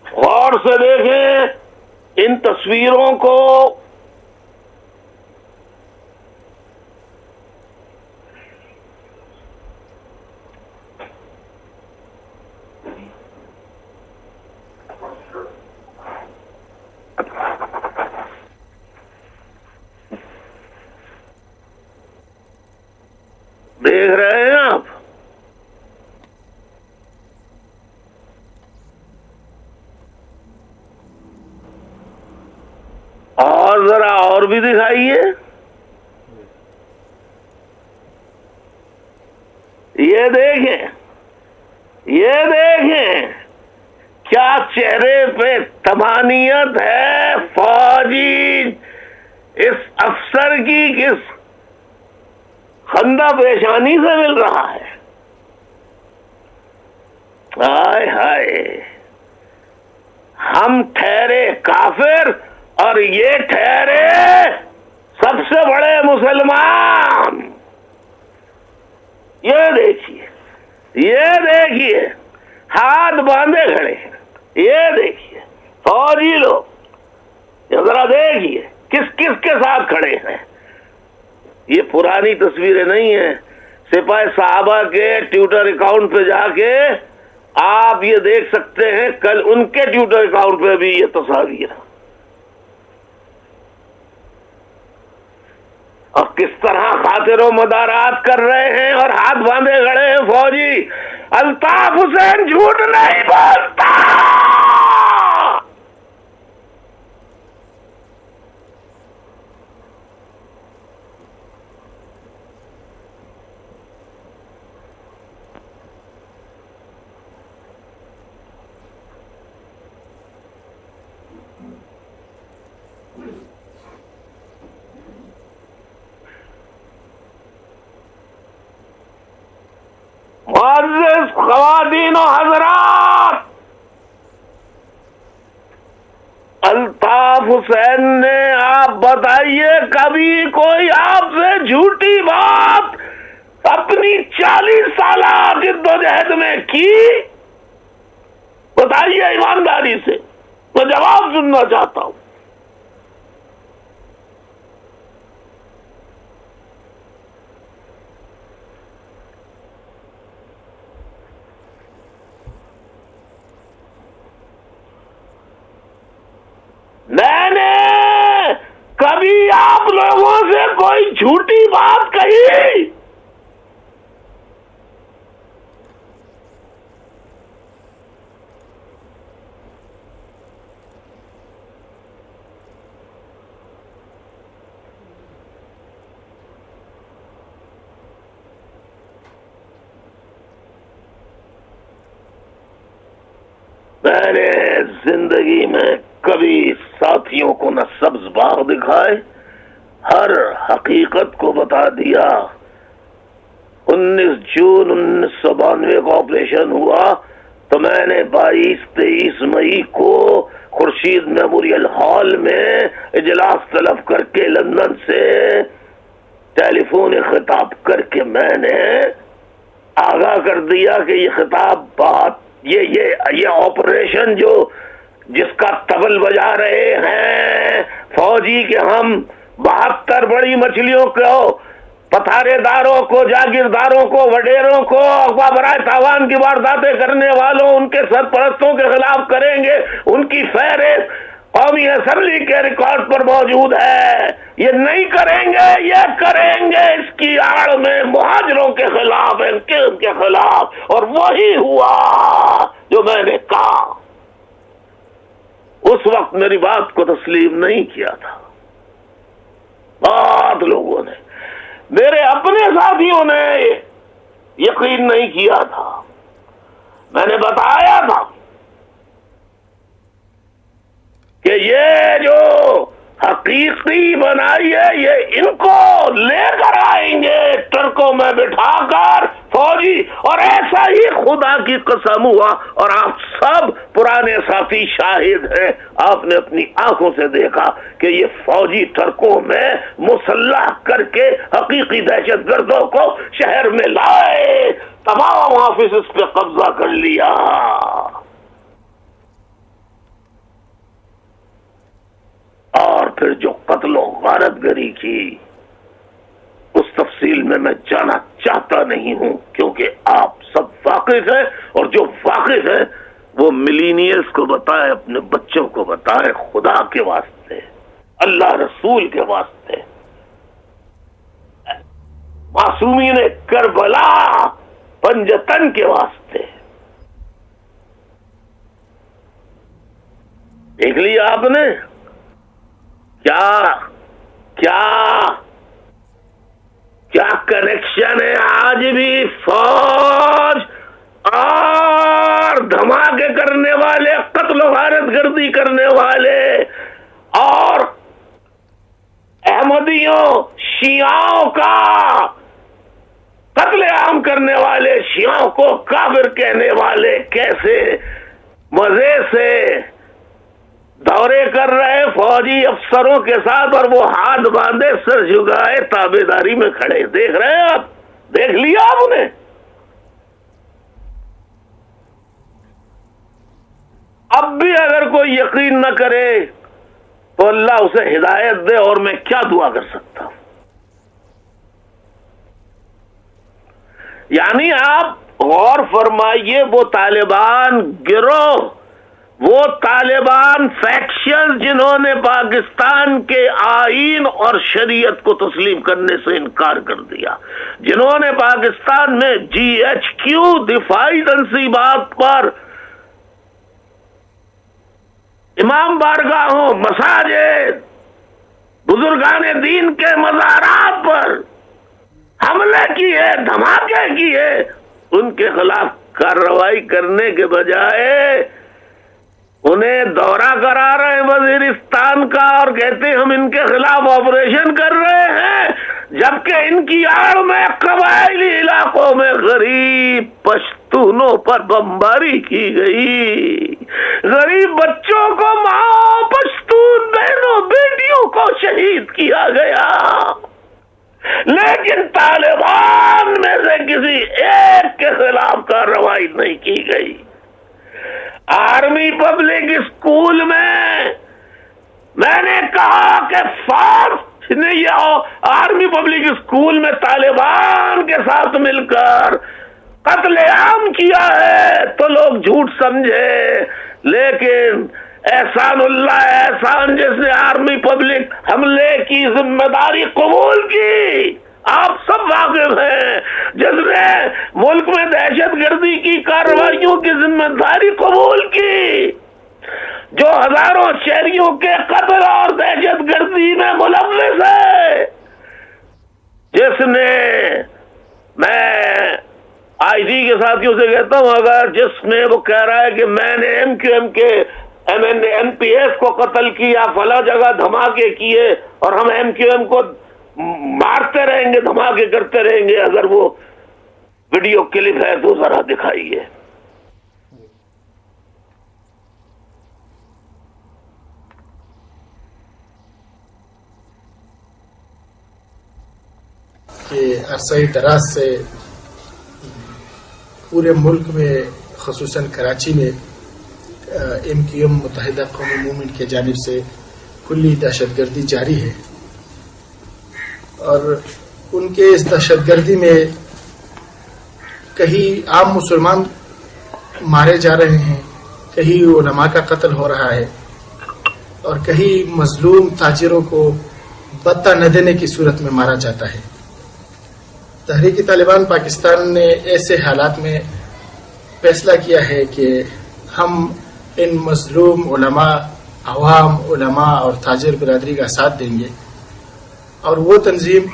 غور سے دیکھیں ان تصویروں کو۔ دیکھ رہے ہیں آپ؟ اور ذرا اور بھی دکھائیے۔ یہ دیکھیں کیا چہرے پہ طمانینت ہے فوجی اس افسر کی، کس خندہ پیشانی سے مل رہا ہے۔ ہائے ہائے، ہم ٹھہرے کافر اور یہ ٹھہرے سب سے بڑے مسلمان۔ یہ دیکھیے ہاتھ باندھے کھڑے ہیں، یہ دیکھیے فوجی لوگ، یہ ذرا دیکھیے کس کس کے ساتھ کھڑے ہیں۔ یہ پرانی تصویریں نہیں ہیں، سپاہ صحابہ کے ٹویٹر اکاؤنٹ پہ جا کے آپ یہ دیکھ سکتے ہیں، کل ان کے ٹویٹر اکاؤنٹ پہ بھی یہ تصاویر، اور کس طرح خاطر و مدارات کر رہے ہیں اور ہاتھ باندھے کھڑے ہیں فوجی. الطاف حسین جھوٹ نہیں بولتا. معزز خواتین و حضرات، الطاف حسین نے آپ بتائیے کبھی کوئی آپ سے جھوٹی بات اپنی 40 سالہ جدوجہد میں کی؟ بتائیے ایمانداری سے، میں جواب سننا چاہتا ہوں. میں نے کبھی آپ لوگوں سے کوئی جھوٹی بات کہی؟ میں نے زندگی میں کبھی ساتھیوں کو نہ سبز باغ دکھائے، ہر حقیقت کو بتا دیا. 19 جون 1992 کو آپریشن ہوا تو میں نے 22-23 مئی کو خورشید میموریل ہال میں اجلاس طلب کر کے لندن سے ٹیلی فون خطاب کر کے میں نے آگاہ کر دیا کہ یہ خطاب بات یہ آپریشن جو جس کا طبل بجا رہے ہیں فوجی کہ ہم 72 بڑی مچھلیوں کو، پتھارے داروں کو، جاگیرداروں کو، وڈیروں کو، اغوا برائے تاوان کی وارداتیں کرنے والوں، ان کے سرپرستوں کے خلاف کریں گے. ان کی فہرست قومی اسمبلی کے ریکارڈ پر موجود ہے. یہ نہیں کریں گے، یہ کریں گے اس کی آڑ میں مہاجروں کے خلاف، ان کے خلاف. اور وہی ہوا جو میں نے کہا. اس وقت میری بات کو تسلیم نہیں کیا تھا. بہت لوگوں نے، میرے اپنے ساتھیوں نے یقین نہیں کیا تھا. میں نے بتایا تھا کہ یہ جو حقیقی بنائی ہے یہ ان کو لے کر آئیں گے ٹرکوں میں بٹھا کر فوجی. اور ایسا ہی خدا کی قسم ہوا. اور آپ سب پرانے ساتھی شاہد ہیں، آپ نے اپنی آنکھوں سے دیکھا کہ یہ فوجی ٹرکوں میں مسلح کر کے حقیقی دہشت گردوں کو شہر میں لائے، تمام آفیسز پہ قبضہ کر لیا. اور پھر جو قتل و غارت گری کی اس تفصیل میں جانا چاہتا نہیں ہوں، کیونکہ آپ سب واقف ہیں، اور جو واقف ہیں وہ ملینیئلز کو بتائے، اپنے بچوں کو بتائے، خدا کے واسطے، اللہ رسول کے واسطے، معصومین کربلا پنجتن کے واسطے. دیکھ لیا آپ نے کیا کنیکشن ہے آج بھی فوج اور دھماکے کرنے والے، قتل و غارت گردی کرنے والے، اور احمدیوں شیعوں کا قتل عام کرنے والے، شیعوں کو کافر کہنے والے کیسے مزے سے دورے کر رہے فوجی افسروں کے ساتھ، اور وہ ہاتھ باندھے سر جھکائے تابع داری میں کھڑے. دیکھ رہے ہیں آپ، دیکھ لیا آپ نے. اب بھی اگر کوئی یقین نہ کرے تو اللہ اسے ہدایت دے، اور میں کیا دعا کر سکتا ہوں. یعنی آپ غور فرمائیے، وہ طالبان گروہ وہ طالبان فیکشن جنہوں نے پاکستان کے آئین اور شریعت کو تسلیم کرنے سے انکار کر دیا، جنہوں نے پاکستان میں جی ایچ کیو دفاعی تنصیبات پر، امام بارگاہوں، مساجد، بزرگان دین کے مزارات پر حملے کیے، دھماکے کیے، ان کے خلاف کارروائی کرنے کے بجائے انہیں دورہ کرا رہے ہیں وزیرستان کا اور کہتے ہیں ہم ان کے خلاف آپریشن کر رہے ہیں، جبکہ ان کی آڑ میں قبائلی علاقوں میں غریب پشتونوں پر بمباری کی گئی، غریب بچوں کو، ماں، پشتون بہنوں، بیٹیوں کو شہید کیا گیا، لیکن طالبان میں سے کسی ایک کے خلاف کارروائی نہیں کی گئی۔ آرمی پبلک اسکول میں نے کہا کہ فارس نے یہ آرمی پبلک اسکول میں طالبان کے ساتھ مل کر قتل عام کیا ہے تو لوگ جھوٹ سمجھے، لیکن احسان اللہ احسان جس نے آرمی پبلک حملے کی ذمہ داری قبول کی، آپ سب واقف ہیں، جس نے ملک میں دہشت گردی کی کارروائیوں کی ذمہ داری قبول کی، جو ہزاروں شہریوں کے قتل اور دہشت گردی میں ملوث ہے، جس نے، میں آئی جی کے ساتھیوں سے کہتا ہوں، اگر جس میں وہ کہہ رہا ہے کہ میں نے ایم کیو ایم کے ایم پی ایس کو قتل کیا، فلاں جگہ دھماکے کیے اور ہم ایم کیو ایم کو مارتے رہیں گے، دھماکے کرتے رہیں گے، اگر وہ ویڈیو کلپ ہے تو ذرا دکھائیے۔ کہ عرصہ دراز سے پورے ملک میں خصوصاً کراچی میں ایم کیو ایم متحدہ قومی موومنٹ کی جانب سے کھلی دہشت گردی جاری ہے، اور ان کے اس دہشت گردی میں کہیں عام مسلمان مارے جا رہے ہیں، کہیں علماء کا قتل ہو رہا ہے، اور کہیں مظلوم تاجروں کو بتہ نہ دینے کی صورت میں مارا جاتا ہے۔ تحریک طالبان پاکستان نے ایسے حالات میں فیصلہ کیا ہے کہ ہم ان مظلوم علماء، عوام علماء اور تاجر برادری کا ساتھ دیں گے، اور وہ تنظیم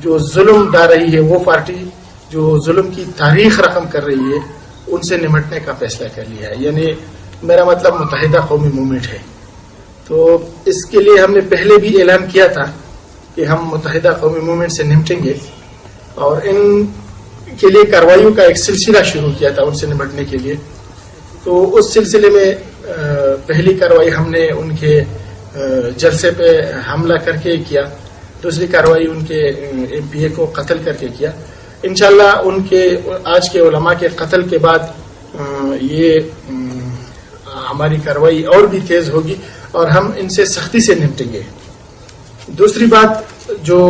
جو ظلم ڈال رہی ہے، وہ پارٹی جو ظلم کی تاریخ رقم کر رہی ہے، ان سے نمٹنے کا فیصلہ کر لیا ہے۔ یعنی میرا مطلب متحدہ قومی موومنٹ ہے۔ تو اس کے لیے ہم نے پہلے بھی اعلان کیا تھا کہ ہم متحدہ قومی موومنٹ سے نمٹیں گے، اور ان کے لیے کارروائیوں کا ایک سلسلہ شروع کیا تھا ان سے نمٹنے کے لیے۔ تو اس سلسلے میں پہلی کارروائی ہم نے ان کے جلسے پہ حملہ کر کے کیا، دوسری کارروائی ان کے ایم پی اے کو قتل کر کے کیا۔ انشاءاللہ ان کے آج کے علماء کے قتل کے بعد یہ ہماری کارروائی اور بھی تیز ہوگی اور ہم ان سے سختی سے نمٹیں گے۔ دوسری بات جو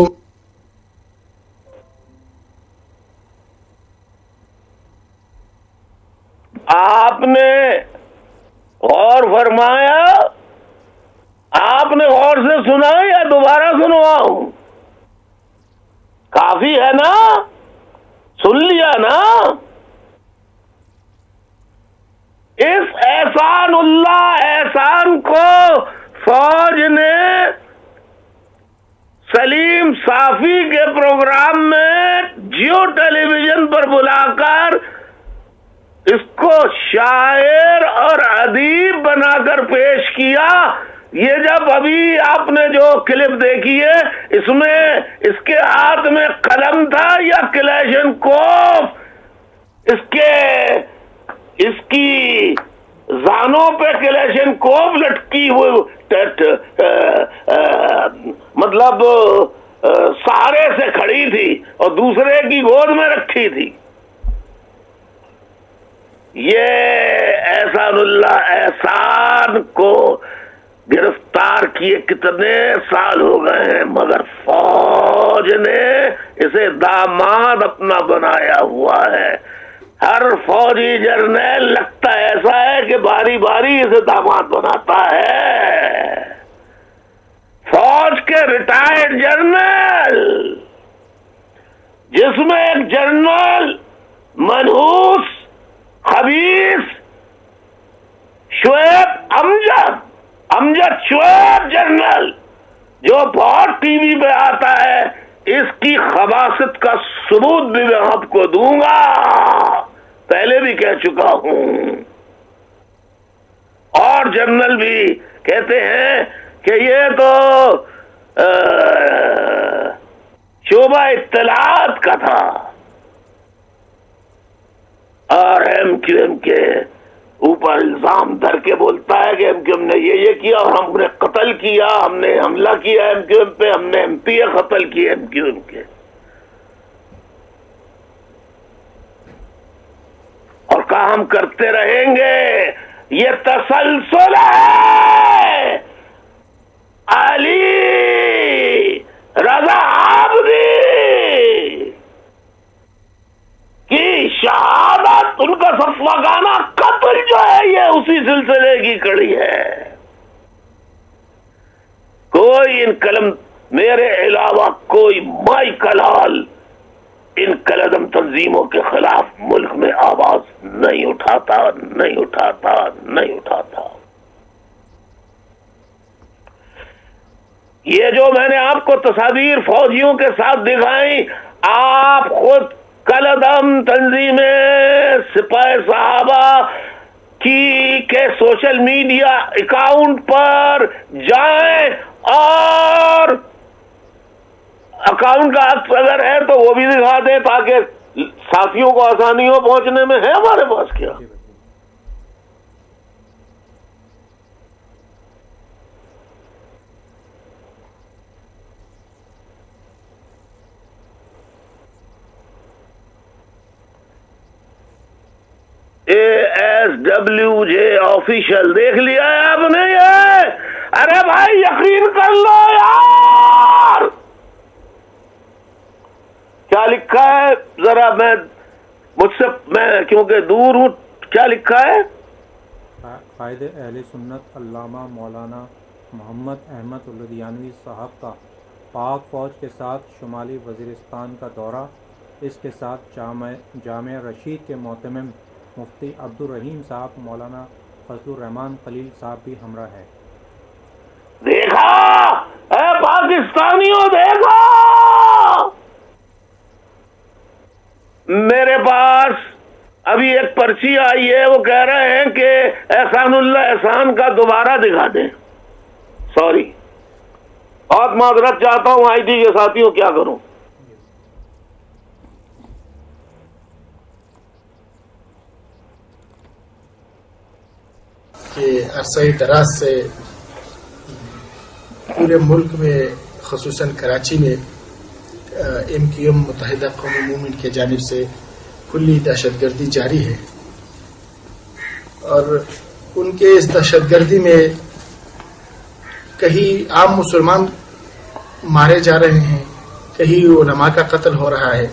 آپ نے غور فرمایا، آپ نے غور سے سنا یا دوبارہ سنواؤں؟ کافی ہے نا؟ سن لیا نا؟ اس احسان اللہ احسان کو فوج نے سلیم صافی کے پروگرام میں جیو ٹیلی ویژن پر بلا کر اس کو شاعر اور ادیب بنا کر پیش کیا۔ یہ جب ابھی آپ نے جو کلپ دیکھی ہے، اس میں اس کے ہاتھ میں قلم تھا یا کلیشن کوف، اس کی زانوں پہ کلیشن کوف لٹکی ہوئی، مطلب سہارے سے کھڑی تھی اور دوسرے کی گود میں رکھی تھی۔ یہ احسان اللہ احسان کو گرفتار کیے کتنے سال ہو گئے ہیں، مگر فوج نے اسے داماد اپنا بنایا ہوا ہے۔ ہر فوجی جرنیل لگتا ایسا ہے کہ باری باری اسے داماد بناتا ہے. فوج کے ریٹائرڈ جرنیل، جس میں ایک جرنل منحوس خبیث شعیب امجد شعیب جرنل، جو بہت ٹی وی پہ آتا ہے، اس کی خباثت کا ثبوت بھی میں آپ کو دوں گا، پہلے بھی کہہ چکا ہوں. اور جنرل بھی کہتے ہیں کہ یہ تو شعبہ اطلاعات کا تھا، اور ایم کیو ایم کے اوپر الزام دھر کے بولتا ہے کہ ایم کیو ایم نے یہ کیا، اور ہم نے قتل کیا، ہم نے حملہ کیا ایم کیو ایم پہ، ہم نے ایم پی اے قتل کیے ایم کیو ایم کے. اور کام کرتے رہیں گے. یہ تسلسل ہے. علی رضا عابدی کی شہادت، ان کا صفوگانہ قتل جو ہے، یہ اسی سلسلے کی کڑی ہے. کوئی ان کلم میرے علاوہ کوئی مائی کلال ان کلدم تنظیموں کے خلاف ملک میں آواز نہیں اٹھاتا. یہ جو میں نے آپ کو تصاویر فوجیوں کے ساتھ دکھائیں، آپ خود کلدم تنظیمیں سپاہ صحابہ کے سوشل میڈیا اکاؤنٹ پر جائیں، اور اکاؤنٹ کا عکس اگر ہے تو وہ بھی دکھا دیں، تاکہ ساتھیوں کو آسانی ہو پہنچنے میں. ہے ہمارے پاس کیا؟ ASWJ آفیشل دیکھ لیا ہے آپ نے یہ؟ ارے بھائی یقین کر لو یار. کیا لکھا ہے ذرا، میں کیونکہ دور ہوں، کیا لکھا ہے؟ قائد اہل سنت علامہ مولانا محمد احمد الدیانوی صاحب کا پاک فوج کے ساتھ شمالی وزیرستان کا دورہ، اس کے ساتھ جامع رشید کے معتمم مفتی عبدالرحیم صاحب، مولانا فضل الرحمان خلیل صاحب بھی ہمراہ ہے. دیکھا اے پاکستانیوں، دیکھا. میرے پاس ابھی ایک پرچی آئی ہے، وہ کہہ رہے ہیں کہ احسان اللہ احسان کا دوبارہ دکھا دیں. سوری، بہت معذرت چاہتا ہوں آئی ٹی کے ساتھیوں، کیا کروں. کہ عرصہ دراز سے پورے ملک میں خصوصاً کراچی میں ایم کیو ایم متحدہ قومی موومنٹ کی جانب سے کھلی دہشت گردی جاری ہے، اور ان کے اس دہشت گردی میں کہیں عام مسلمان مارے جا رہے ہیں، کہیں علماء کا قتل ہو رہا ہے،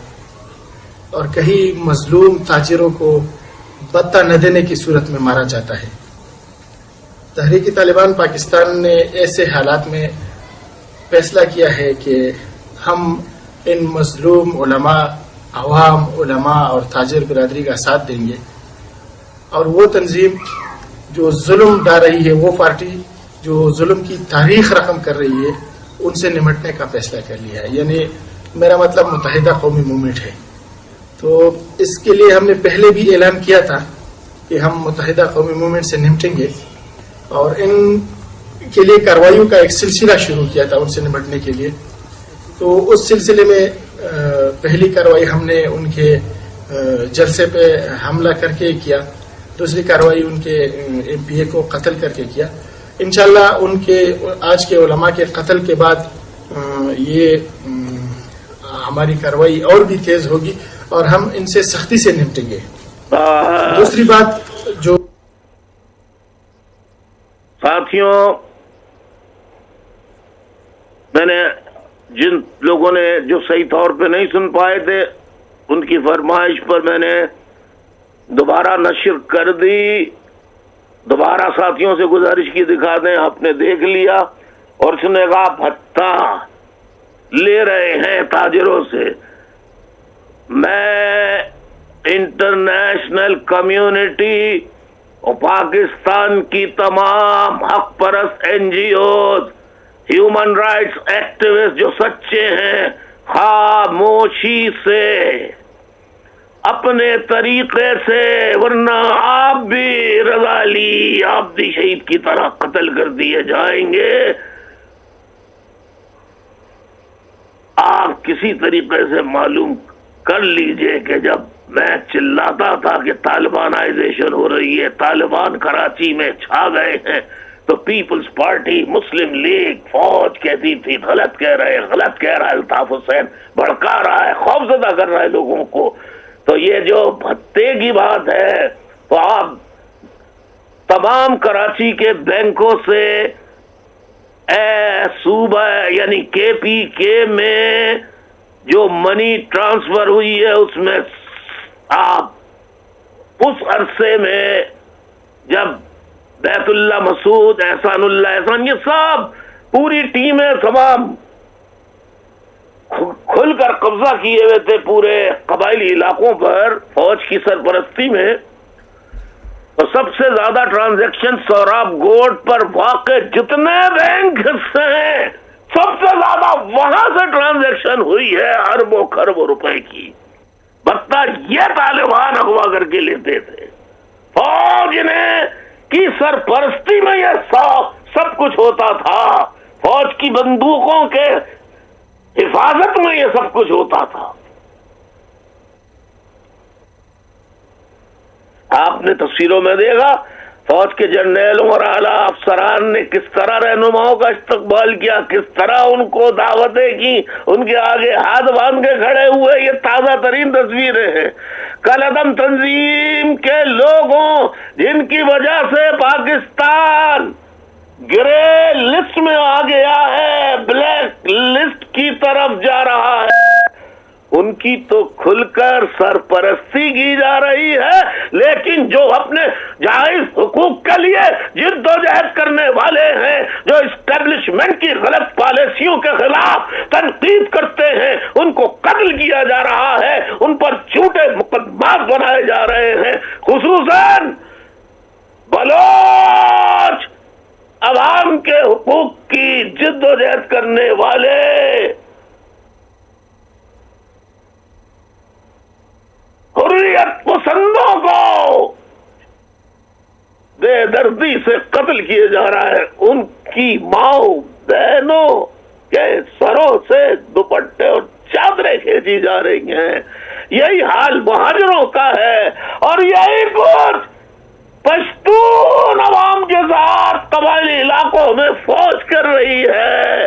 اور کہیں مظلوم تاجروں کو بتہ نہ دینے کی صورت میں مارا جاتا ہے. تحریک طالبان پاکستان نے ایسے حالات میں فیصلہ کیا ہے کہ ہم ان مظلوم علماء، عوام علماء اور تاجر برادری کا ساتھ دیں گے، اور وہ تنظیم جو ظلم ڈال رہی ہے، وہ پارٹی جو ظلم کی تاریخ رقم کر رہی ہے، ان سے نمٹنے کا فیصلہ کر لیا ہے. یعنی میرا مطلب متحدہ قومی موومنٹ ہے. تو اس کے لیے ہم نے پہلے بھی اعلان کیا تھا کہ ہم متحدہ قومی موومنٹ سے نمٹیں گے، اور ان کے لیے کارروائیوں کا ایک سلسلہ شروع کیا تھا ان سے نمٹنے کے لیے. تو اس سلسلے میں پہلی کارروائی ہم نے ان کے جلسے پہ حملہ کر کے کیا، دوسری کارروائی ان کے ایم پی اے کو قتل کر کے کیا. انشاءاللہ ان کے آج کے علماء کے قتل کے بعد یہ ہماری کارروائی اور بھی تیز ہوگی، اور ہم ان سے سختی سے نمٹیں گے. دوسری بات جو ساتھیوں، میں نے جن لوگوں نے جو صحیح طور پہ نہیں سن پائے تھے، ان کی فرمائش پر میں نے دوبارہ نشر کر دی، دوبارہ ساتھیوں سے گزارش کی دکھا دیں، آپ نے دیکھ لیا، اور اس نے کہا بھتہ لے رہے ہیں تاجروں سے۔ میں انٹرنیشنل کمیونٹی اور پاکستان کی تمام حق پرست NGOs، ہیومن رائٹس ایکٹیوسٹ جو سچے ہیں، خاموشی سے اپنے طریقے سے، ورنہ آپ بھی رضا علی آپ بھی شہید کی طرح قتل کر دیے جائیں گے۔ آپ کسی طریقے سے معلوم کر لیجئے کہ جب میں چلاتا تھا کہ طالبانائزیشن ہو رہی ہے، طالبان کراچی میں چھا گئے ہیں، تو پیپلز پارٹی، مسلم لیگ، فوج کہتی تھی غلط کہہ رہے، غلط کہہ رہا ہے، الطاف حسین بھڑکا رہا ہے، خوفزدہ کر رہا ہے لوگوں کو۔ تو یہ جو بھتے کی بات ہے، تو آپ تمام کراچی کے بینکوں سے صوبہ یعنی KPK میں جو منی ٹرانسفر ہوئی ہے، اس میں آپ اس عرصے میں جب بیت اللہ مسعود، احسان اللہ احسان، یہ سب پوری ٹیمیں تمام کھل کر قبضہ کیے ہوئے تھے پورے قبائلی علاقوں پر فوج کی سرپرستی میں، اور سب سے زیادہ ٹرانزیکشن سوراب گوڈ پر واقع جتنے بینک ہیں، سب سے زیادہ وہاں سے ٹرانزیکشن ہوئی ہے، اربوں خربوں روپے کی۔ بتا یہ طالبان اغوا کر کے لیتے تھے، فوج نے کی سرپرستی میں یہ سب کچھ ہوتا تھا، فوج کی بندوقوں کے حفاظت میں یہ سب کچھ ہوتا تھا۔ آپ نے تفسیروں میں دیکھا فوج کے جرنیلوں اور اعلیٰ افسران نے کس طرح رہنماؤں کا استقبال کیا، کس طرح ان کو دعوتیں کی، ان کے آگے ہاتھ باندھ کے کھڑے ہوئے۔ یہ تازہ ترین تصویریں ہیں۔ کالعدم تنظیم کے لوگوں جن کی وجہ سے پاکستان گرے لسٹ میں آ گیا ہے، بلیک لسٹ کی طرف جا رہا ہے، ان کی تو کھل کر سرپرستی کی جا رہی ہے، لیکن جو اپنے جائز حقوق کے لیے جد و جہد کرنے والے ہیں، جو اسٹیبلشمنٹ کی غلط پالیسیوں کے خلاف تنقید کرتے ہیں، ان کو قتل کیا جا رہا ہے، ان پر جھوٹے مقدمات بنائے جا رہے ہیں، خصوصاً بلوچ عوام کے حقوق کی جد و جہد کرنے والے حریت پسندوں کو بے دردی سے قتل کیے جا رہا ہے، ان کی ماؤں بہنوں کے سروں سے دوپٹے اور چادریں کھینچی جا رہی ہیں۔ یہی حال مہاجروں کا ہے، اور یہی کچھ پشتون عوام کے ساتھ قبائلی علاقوں میں فوج کر رہی ہے۔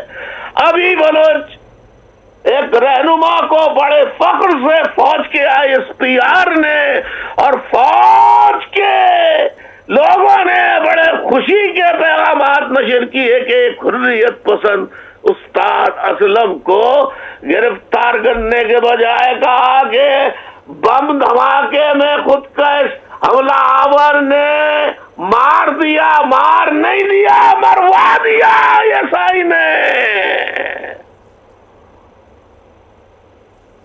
ابھی بلوچ ایک رہنما کو بڑے فخر سے فوج کے ISPR نے اور فوج کے لوگوں نے بڑے خوشی کے پیغامات نشر کیے کہ ایک حریت پسند استاد اسلم کو گرفتار کرنے کے بجائے کہا کہ بم دھماکے میں خودکش حملہ آور نے مار دیا، مار نہیں دیا، مروا دیا ISI نے۔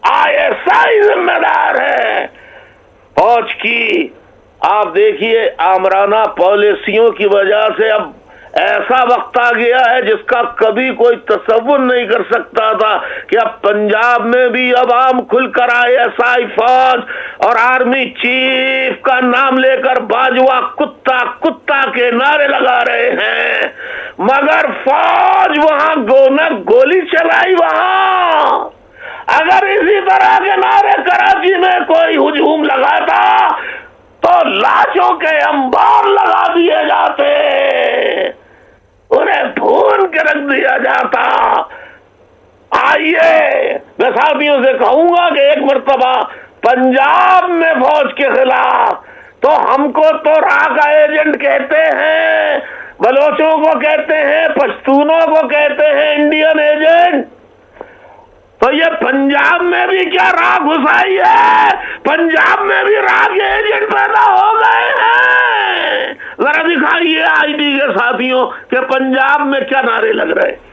ISI ذمہ دار ہے فوج کی۔ آپ دیکھیے آمرانہ پالیسیوں کی وجہ سے اب ایسا وقت آ گیا ہے جس کا کبھی کوئی تصور نہیں کر سکتا تھا کہ اب پنجاب میں بھی عوام کھل کر ISI فوج اور آرمی چیف کا نام لے کر باجوہ کتا کتا کے نعرے لگا رہے ہیں، مگر فوج وہاں گولی چلائی۔ وہاں اگر اسی طرح کے نعرے کراچی میں کوئی ہجوم لگاتا تو لاشوں کے انبار لگا دیے جاتے، انہیں بھون کے رکھ دیا جاتا۔ آئیے میں ساتھیوں سے کہوں گا کہ ایک مرتبہ پنجاب میں فوج کے خلاف تو ہم کو تو راہ کا ایجنٹ کہتے ہیں، بلوچوں کو کہتے ہیں، پشتونوں کو کہتے ہیں انڈین ایجنٹ، تو یہ یہ پنجاب میں بھی کیا راہ گھسائی ہے؟ پنجاب میں بھی راہ کے ایجنٹ پیدا ہو گئے ہیں. ذرا دکھائیے آئی ڈی کے ساتھیوں کہ پنجاب میں کیا نعرے لگ رہے ہیں.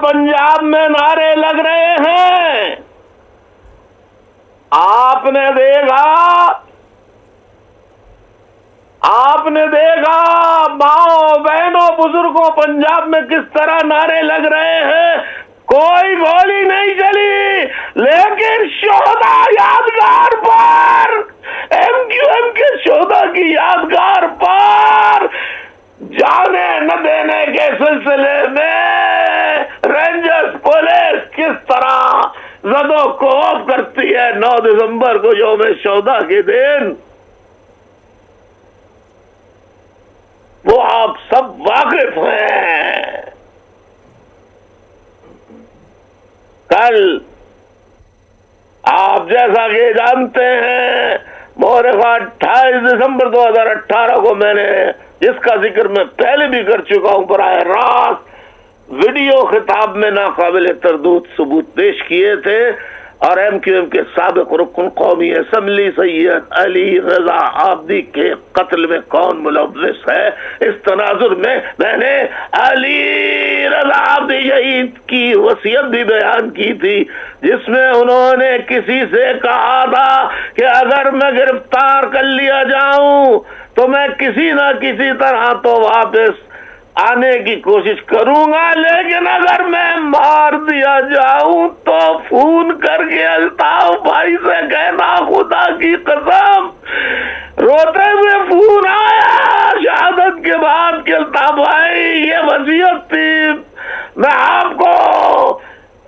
پنجاب میں نعرے لگ رہے ہیں. آپ نے دیکھا ماؤں بہنوں بزرگوں پنجاب میں کس طرح نعرے لگ رہے ہیں. کوئی گولی نہیں چلی، لیکن شہدا یادگار پر، ایم کیو ایم کے شہدا کی یادگار پر جانے نہ دینے کے سلسلے میں رینجرز پولیس کس طرح زد و کوب کرتی ہے. 9 دسمبر کو یوم شہدا کے دن وہ آپ سب واقف ہیں. کل آپ جیسا کہ جانتے ہیں مورخہ 28 دسمبر 2018 کو میں نے جس کا ذکر میں پہلے بھی کر چکا ہوں براہ راست ویڈیو خطاب میں ناقابل تردید ثبوت پیش کیے تھے، اور ایم کیو ایم کے سابق رکن قومی اسمبلی سید علی رضا عابدی کے قتل میں کون ملوث ہے. اس تناظر میں میں نے علی رضا عابدی شہید کی وصیت بھی بیان کی تھی، جس میں انہوں نے کسی سے کہا تھا کہ اگر میں گرفتار کر لیا جاؤں تو میں کسی نہ کسی طرح تو واپس آنے کی کوشش کروں گا، لیکن اگر میں مار دیا جاؤں تو فون کر کے الطاف بھائی سے کہنا خدا کی قسم. روتے ہوئے فون آیا شہادت کے بعد کہ الطاف بھائی یہ وصیت تھی، میں آپ کو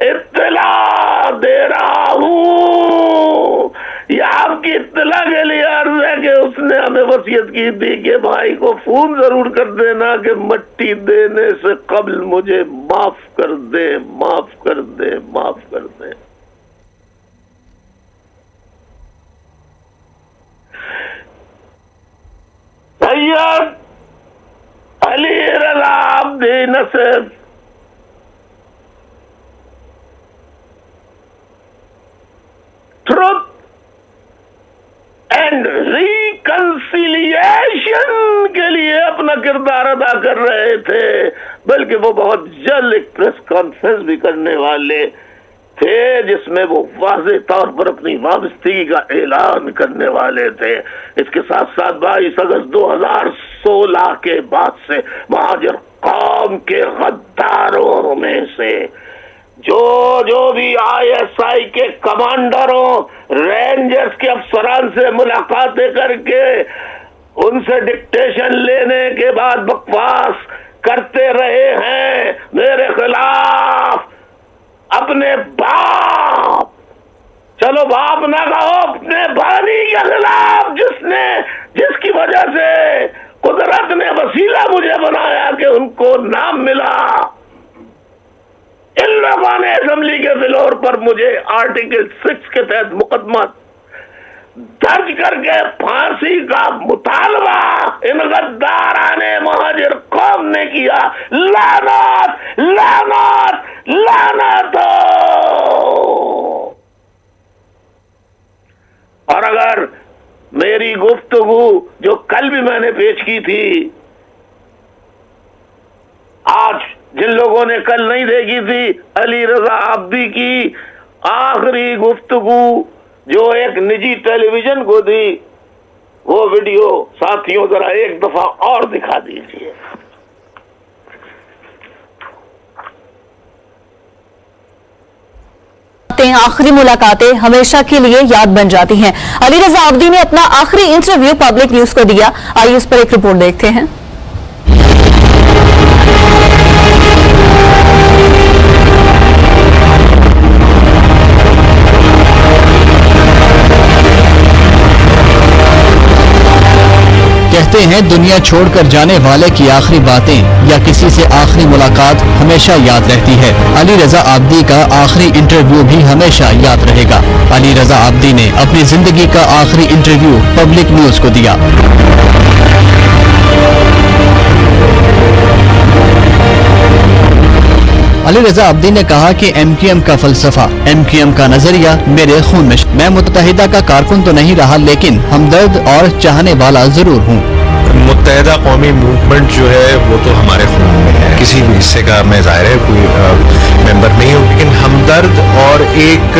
اطلاع دے رہا ہوں. یہ آپ کی اطلاع کے لیے عرض ہے کہ اس نے ہمیں وصیت کی تھی کہ بھائی کو فون ضرور کر دینا کہ مٹی دینے سے قبل مجھے معاف کر دے، معاف کر دے، معاف کر دے. سید علی رضا عابدی نہ صرف ٹروتھ اینڈ ریکنسیلیشن کے لیے اپنا کردار ادا کر رہے تھے، بلکہ وہ بہت جلد ایک پریس کانفرنس بھی کرنے والے تھے جس میں وہ واضح طور پر اپنی وابستگی کا اعلان کرنے والے تھے. اس کے ساتھ ساتھ 22 اگست 2016 کے بعد سے مہاجر قوم کے غداروں میں سے جو بھی آئی ایس آئی کے کمانڈروں، رینجرز کے افسران سے ملاقاتیں کر کے ان سے ڈکٹیشن لینے کے بعد بکواس کرتے رہے ہیں میرے خلاف، اپنے باپ، چلو باپ نہ کہو، اپنے بانی کے خلاف جس کی وجہ سے قدرت نے وسیلہ مجھے بنایا کہ ان کو نام ملا، ان لوگوں نے اسمبلی کے فلور پر مجھے آرٹیکل 6 کے تحت مقدمہ درج کر کے پھانسی کا مطالبہ ان غداران مہاجر قوم نے کیا. لعنت لعنت لعنت. اور اگر میری گفتگو جو کل بھی میں نے پیش کی تھی، آج جن لوگوں نے کل نہیں دیکھی تھی، علی رضا عابدی کی آخری گفتگو جو ایک نجی ٹیلی ویژن کو دی، وہ ویڈیو ساتھیوں ذرا ایک دفعہ اور دکھا دیجیے۔ آخری ملاقاتیں ہمیشہ کے لیے یاد بن جاتی ہیں۔ علی رضا عابدی نے اپنا آخری انٹرویو پبلک نیوز کو دیا، آئیے اس پر ایک رپورٹ دیکھتے ہیں۔ کہتے ہیں دنیا چھوڑ کر جانے والے کی آخری باتیں یا کسی سے آخری ملاقات ہمیشہ یاد رہتی ہے۔ علی رضا عابدی کا آخری انٹرویو بھی ہمیشہ یاد رہے گا۔ علی رضا عابدی نے اپنی زندگی کا آخری انٹرویو پبلک نیوز کو دیا۔ علی رضا عابدی نے کہا کہ ایم کیو ایم کا فلسفہ، ایم کیو ایم کا نظریہ میرے خون میں، میں متحدہ کا کارکن تو نہیں رہا لیکن ہمدرد اور چاہنے والا ضرور ہوں۔ متحدہ قومی موومنٹ جو ہے وہ تو ہمارے خون میں ہے، کسی بھی حصے کا میں ظاہر ہے کوئی ممبر نہیں ہوں، لیکن ہمدرد اور ایک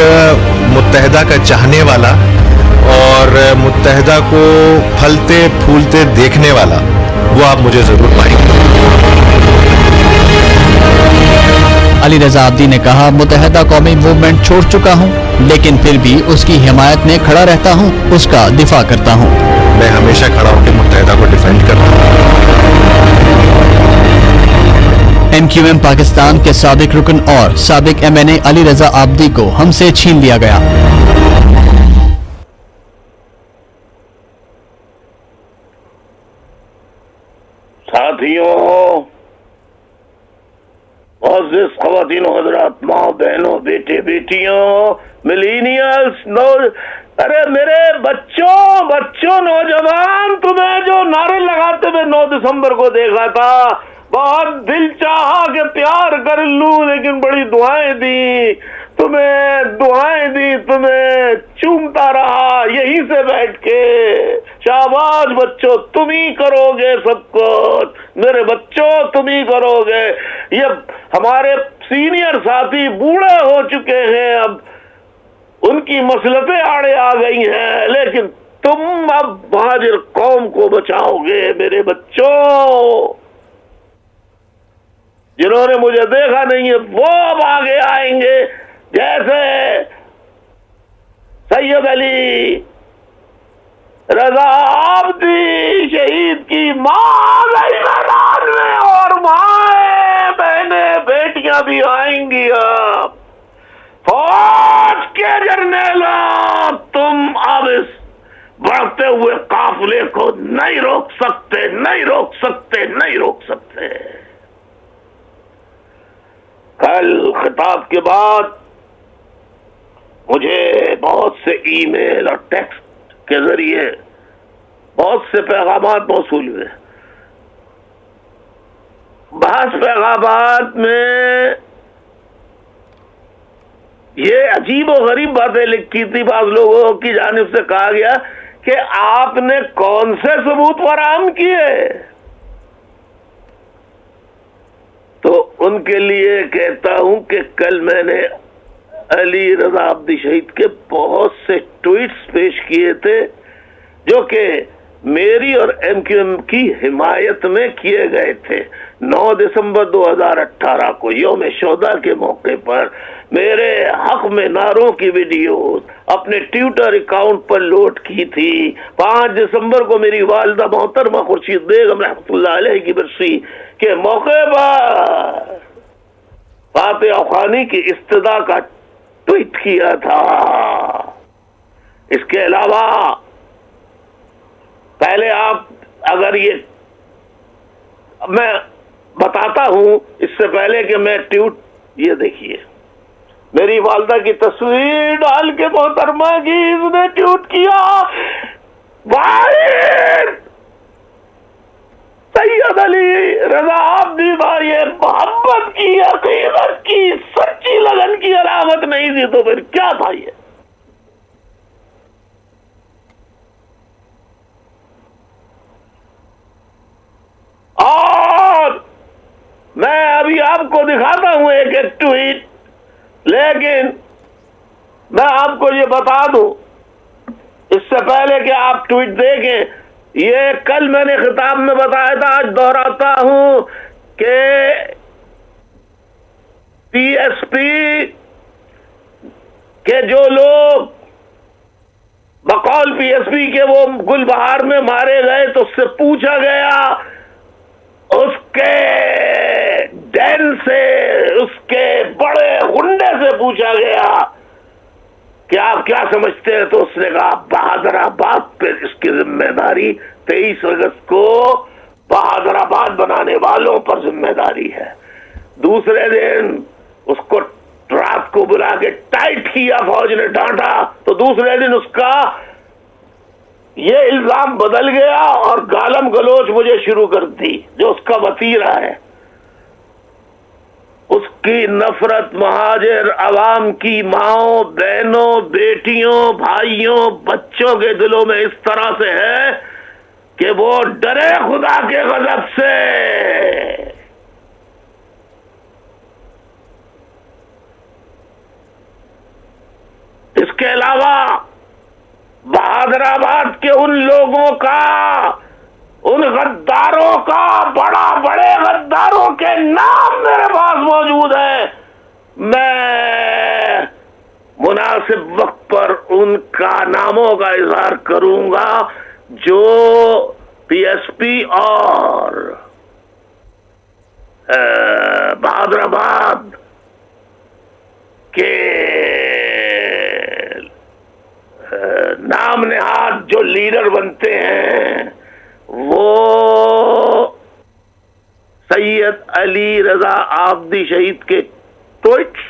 متحدہ کا چاہنے والا اور متحدہ کو پھلتے پھولتے دیکھنے والا، وہ آپ مجھے ضرور پائیں گے۔ علی رضا عابدی نے کہا متحدہ قومی موومنٹ چھوڑ چکا ہوں لیکن پھر بھی اس کی حمایت میں کھڑا رہتا ہوں، اس کا دفاع کرتا ہوں۔ میں ہمیشہ کھڑا ہو کے متحدہ کو ڈیفینڈ کرتا ہوں۔ ایم کیو ایم پاکستان کے سابق رکن اور سابق ایم این اے علی رضا عابدی کو ہم سے چھین لیا گیا۔ ساتھیوں، معزز خواتین و حضرات، ماں بہنوں، بیٹے بیٹیوں، ملینیلز، ارے میرے بچوں نوجوان، تمہیں جو نعرے لگاتے ہوئے 9 دسمبر کو دیکھا تھا، بہت دل چاہا کہ پیار کر لوں لیکن بڑی دعائیں دی، تمہیں چومتا رہا یہیں سے بیٹھ کے۔ شاباش بچوں، تم ہی کرو گے سب کچھ، میرے بچوں تم ہی کرو گے۔ یہ ہمارے سینئر ساتھی بوڑھے ہو چکے ہیں، اب ان کی مصلحتیں آڑے آ گئی ہیں، لیکن تم اب مہاجر قوم کو بچاؤ گے میرے بچوں۔ جنہوں نے مجھے دیکھا نہیں ہے وہ اب آگے آئیں گے، جیسے سید علی رضا عابدی شہید کی ماں گئی میدان میں، اور مائیں بہنیں بیٹیاں بھی آئیں گی۔ اب فوج کے جرنیلوں، تم اب اس بڑھتے ہوئے قافلے کو نہیں روک سکتے۔ کل خطاب کے بعد مجھے بہت سے ای میل اور ٹیکسٹ کے ذریعے بہت سے پیغامات موصول ہوئے۔ بعض پیغامات میں یہ عجیب و غریب باتیں لکھی تھی، بعض لوگوں کی جانب سے کہا گیا کہ آپ نے کون سے ثبوت فراہم کیے؟ تو ان کے لیے کہتا ہوں کہ کل میں نے علی رضا عابدی شہید کے بہت سے ٹویٹس پیش کیے تھے جو کہ میری اور ایم کیو ایم کی حمایت میں کیے گئے تھے۔ 9 دسمبر 2018 کو یوم شہداء کے موقع پر میرے حق میں نعروں کی ویڈیوز اپنے ٹویٹر اکاؤنٹ پر لوڈ کی تھی۔ 5 دسمبر کو میری والدہ محترمہ خورشید بیگم رحمۃ اللہ علیہ کی برسی کے موقع پر فاتح افغانی کی استدعا کا ٹویٹ کیا تھا۔ اس کے علاوہ پہلے آپ اگر یہ میں بتاتا ہوں اس سے پہلے کہ میں ٹویٹ، یہ دیکھیے میری والدہ کی تصویر ڈال کے محترمہ کی اس نے ٹویٹ کیا، بھائی سید علی رضا عابدی بھائی محبت کی، عقیدت کی، سچی لگن کی علامت نہیں تھی تو پھر کیا تھا یہ؟ اور میں ابھی آپ کو دکھاتا ہوں ایک ٹویٹ، لیکن میں آپ کو یہ بتا دوں سے پہلے کہ آپ ٹویٹ دیکھیں، یہ کل میں نے خطاب میں بتایا تھا، آج دہراتا ہوں کہ پی ایس پی کے جو لوگ بقول پی ایس پی کے وہ گل بہار میں مارے گئے تو اس سے پوچھا گیا، اس کے ڈین سے، اس کے بڑے غنڈے سے پوچھا گیا کہ آپ کیا سمجھتے ہیں، تو اس نے کہا بہادر آباد پہ اس کی ذمہ داری 23 اگست کو بہادر آباد بنانے والوں پر ذمہ داری ہے۔ دوسرے دن اس کو رات کو بلا کے ٹائٹ کیا، فوج نے ڈانٹا، تو دوسرے دن اس کا یہ الزام بدل گیا اور گالم گلوچ مجھے شروع کر دی، جو اس کا وتیرہ ہے۔ اس کی نفرت مہاجر عوام کی ماؤں، بہنوں، بیٹیوں، بھائیوں، بچوں کے دلوں میں اس طرح سے ہے کہ وہ ڈرے خدا کے غضب سے۔ اس کے علاوہ بہادر آباد کے ان لوگوں کا، ان غداروں کا، بڑے غداروں کے نام میرے پاس موجود ہیں، میں مناسب وقت پر ان کا ناموں کا اظہار کروں گا، جو پی ایس پی اور بہادر آباد کے نام نہاد جو لیڈر بنتے ہیں، وہ سید علی رضا آبدی شہید کے ٹویٹس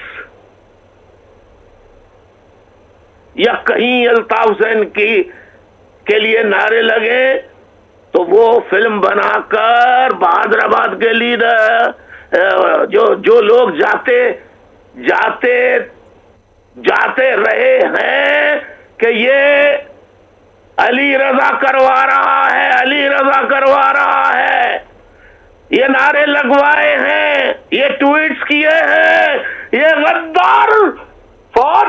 یا کہیں الطاف حسین کے لیے نعرے لگے تو وہ فلم بنا کر بہادر آباد کے لیڈر جو لوگ جاتے رہے ہیں کہ یہ علی رضا کروا رہا ہے، علی رضا کروا رہا ہے، یہ نعرے لگوائے ہیں، یہ ٹویٹس کیے ہیں، یہ غدار فوج،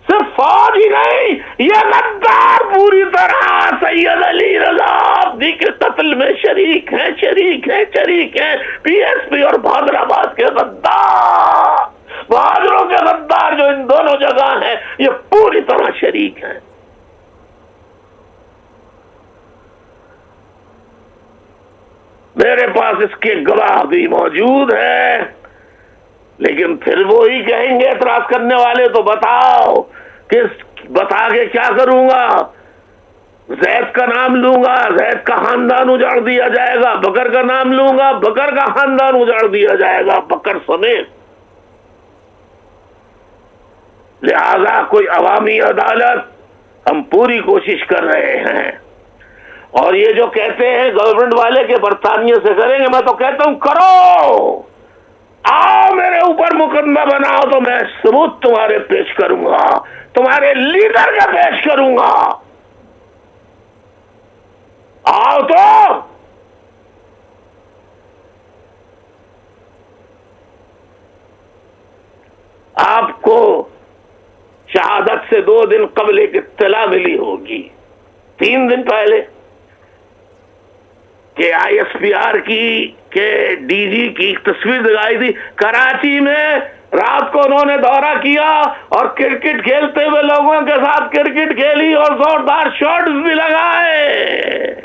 صرف فوج ہی نہیں، یہ غدار پوری طرح سید علی رضا آبدی کے قتل میں شریک ہیں، پی ایس پی اور بہادر آباد کے غدار، بہادروں کے غدار جو ان دونوں جگہ ہیں، یہ پوری طرح شریک ہیں۔ میرے پاس اس کے گواہ بھی موجود ہیں، لیکن پھر وہی کہیں گے اعتراض کرنے والے، تو بتاؤ بتا کے کیا کروں گا؟ زید کا نام لوں گا، زید کا خاندان اجاڑ دیا جائے گا، بکر کا نام لوں گا، بکر کا خاندان اجاڑ دیا جائے گا، بکر سمیت۔ لہذا کوئی عوامی عدالت ہم پوری کوشش کر رہے ہیں، اور یہ جو کہتے ہیں گورنمنٹ والے کہ برطانیہ سے کریں گے، میں تو کہتا ہوں کرو، آؤ میرے اوپر مقدمہ بناؤ تو میں ثبوت تمہارے پیش کروں گا، تمہارے لیڈر کا پیش کروں گا، آؤ تو۔ آپ کو شہادت سے 2 دن قبل ایک اطلاع ملی ہوگی، 3 دن پہلے، کہ آئی ایس پی آر کے ڈی جی کی ایک تصویر دکھائی تھی، کراچی میں رات کو انہوں نے دورہ کیا اور کرکٹ کھیلتے ہوئے لوگوں کے ساتھ کرکٹ کھیلی اور زوردار شاٹس بھی لگائے،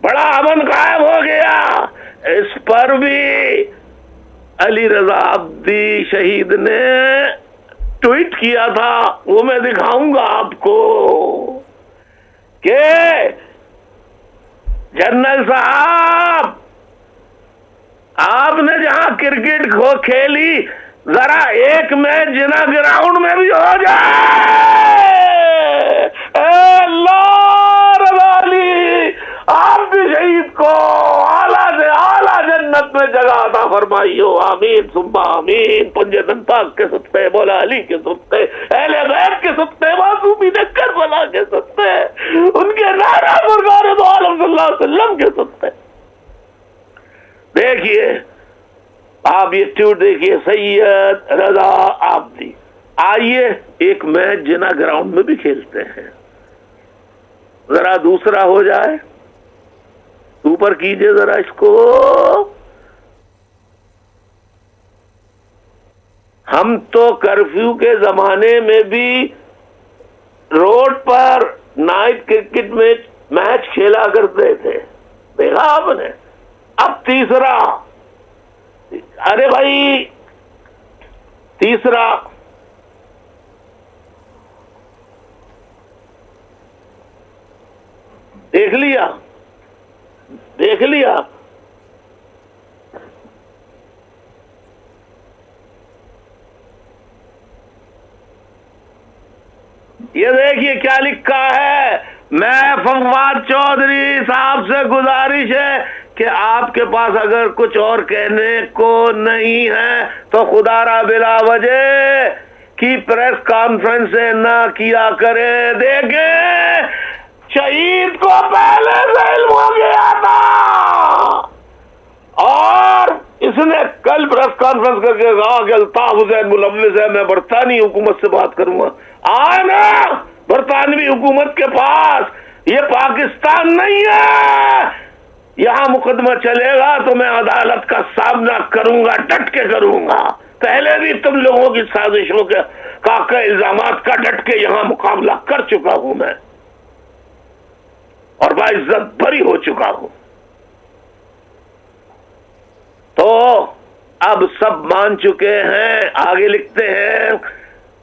بڑا امن قائم ہو گیا۔ اس پر بھی علی رضا آبدی شہید نے ٹویٹ کیا تھا، وہ میں دکھاؤں گا آپ کو، کہ جنرل صاحب آپ نے جہاں کرکٹ کو کھیلی، ذرا ایک میچ جنا گراؤنڈ میں بھی ہو جائے، اے اللہ رضا علی آبدی شہید کو اعلیٰ سے اعلیٰ جنت میں جگہ عطا فرمائی ہو، آمین ثم آمین، پنجتن پاک کے صدقے، مولا علی کے صدقے، اہل بیت کے صدقے، معصومین کربلا کے صدقے، ان کے نعرہ سرکار دو عالم صلی اللہ علیہ وسلم کے صدقے۔ دیکھیے آپ یہ ٹویٹ دیکھیے، سید رضا آبدی، آئیے ایک میچ جنا گراؤنڈ میں بھی کھیلتے ہیں، ذرا دوسرا ہو جائے، اوپر کیجئے ذرا اس کو. ہم تو کرفیو کے زمانے میں بھی روڈ پر نائٹ کرکٹ میں میچ کھیلا کرتے تھے، دیکھا آپ نے. اب تیسرا، ارے بھائی تیسرا دیکھ لیا یہ دیکھیے کیا لکھا ہے. میں فواد چودھری صاحب سے گزارش ہے کہ آپ کے پاس اگر کچھ اور کہنے کو نہیں ہے تو خدا را بلا وجہ کی پریس کانفرنس نہ کیا کرے. دیکھیں شہید کو پہلے سے علم ہو گیا تھا اور اس نے کل پریس کانفرنس کر کے کہا کہ الطاف حسین ملوث ہے، میں برطانوی حکومت سے بات کروں گا. آئے نا برطانوی حکومت کے پاس، یہ پاکستان نہیں ہے، یہاں مقدمہ چلے گا تو میں عدالت کا سامنا کروں گا، ڈٹ کے کروں گا. پہلے بھی تم لوگوں کی سازشوں کے الزامات کا ڈٹ کے یہاں مقابلہ کر چکا ہوں میں اور باعزت بری ہو چکا ہوں. تو اب سب مان چکے ہیں. آگے لکھتے ہیں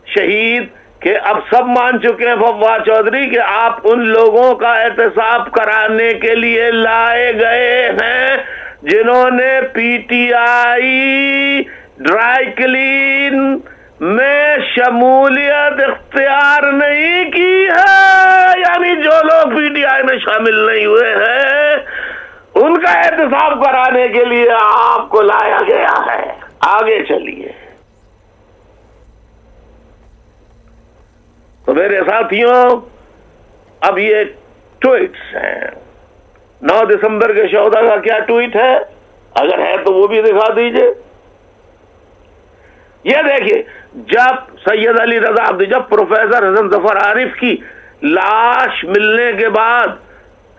شہید کہ اب سب مان چکے ہیں فواد چودھری کہ آپ ان لوگوں کا احتساب کرانے کے لیے لائے گئے ہیں جنہوں نے P T I dry clean میں شمولیت اختیار نہیں کی ہے، یعنی جو لوگ پی ٹی آئی میں شامل نہیں ہوئے ہیں ان کا احتساب کرانے کے لیے آپ کو لایا گیا ہے. آگے چلیے. تو میرے ساتھیوں اب یہ ٹویٹس ہیں. 9 دسمبر کے 14 کا کیا ٹویٹ ہے؟ اگر ہے تو وہ بھی دکھا دیجئے. یہ دیکھیے، جب سید علی رضا عبدی، جب پروفیسر حسن ظفر عارف کی لاش ملنے کے بعد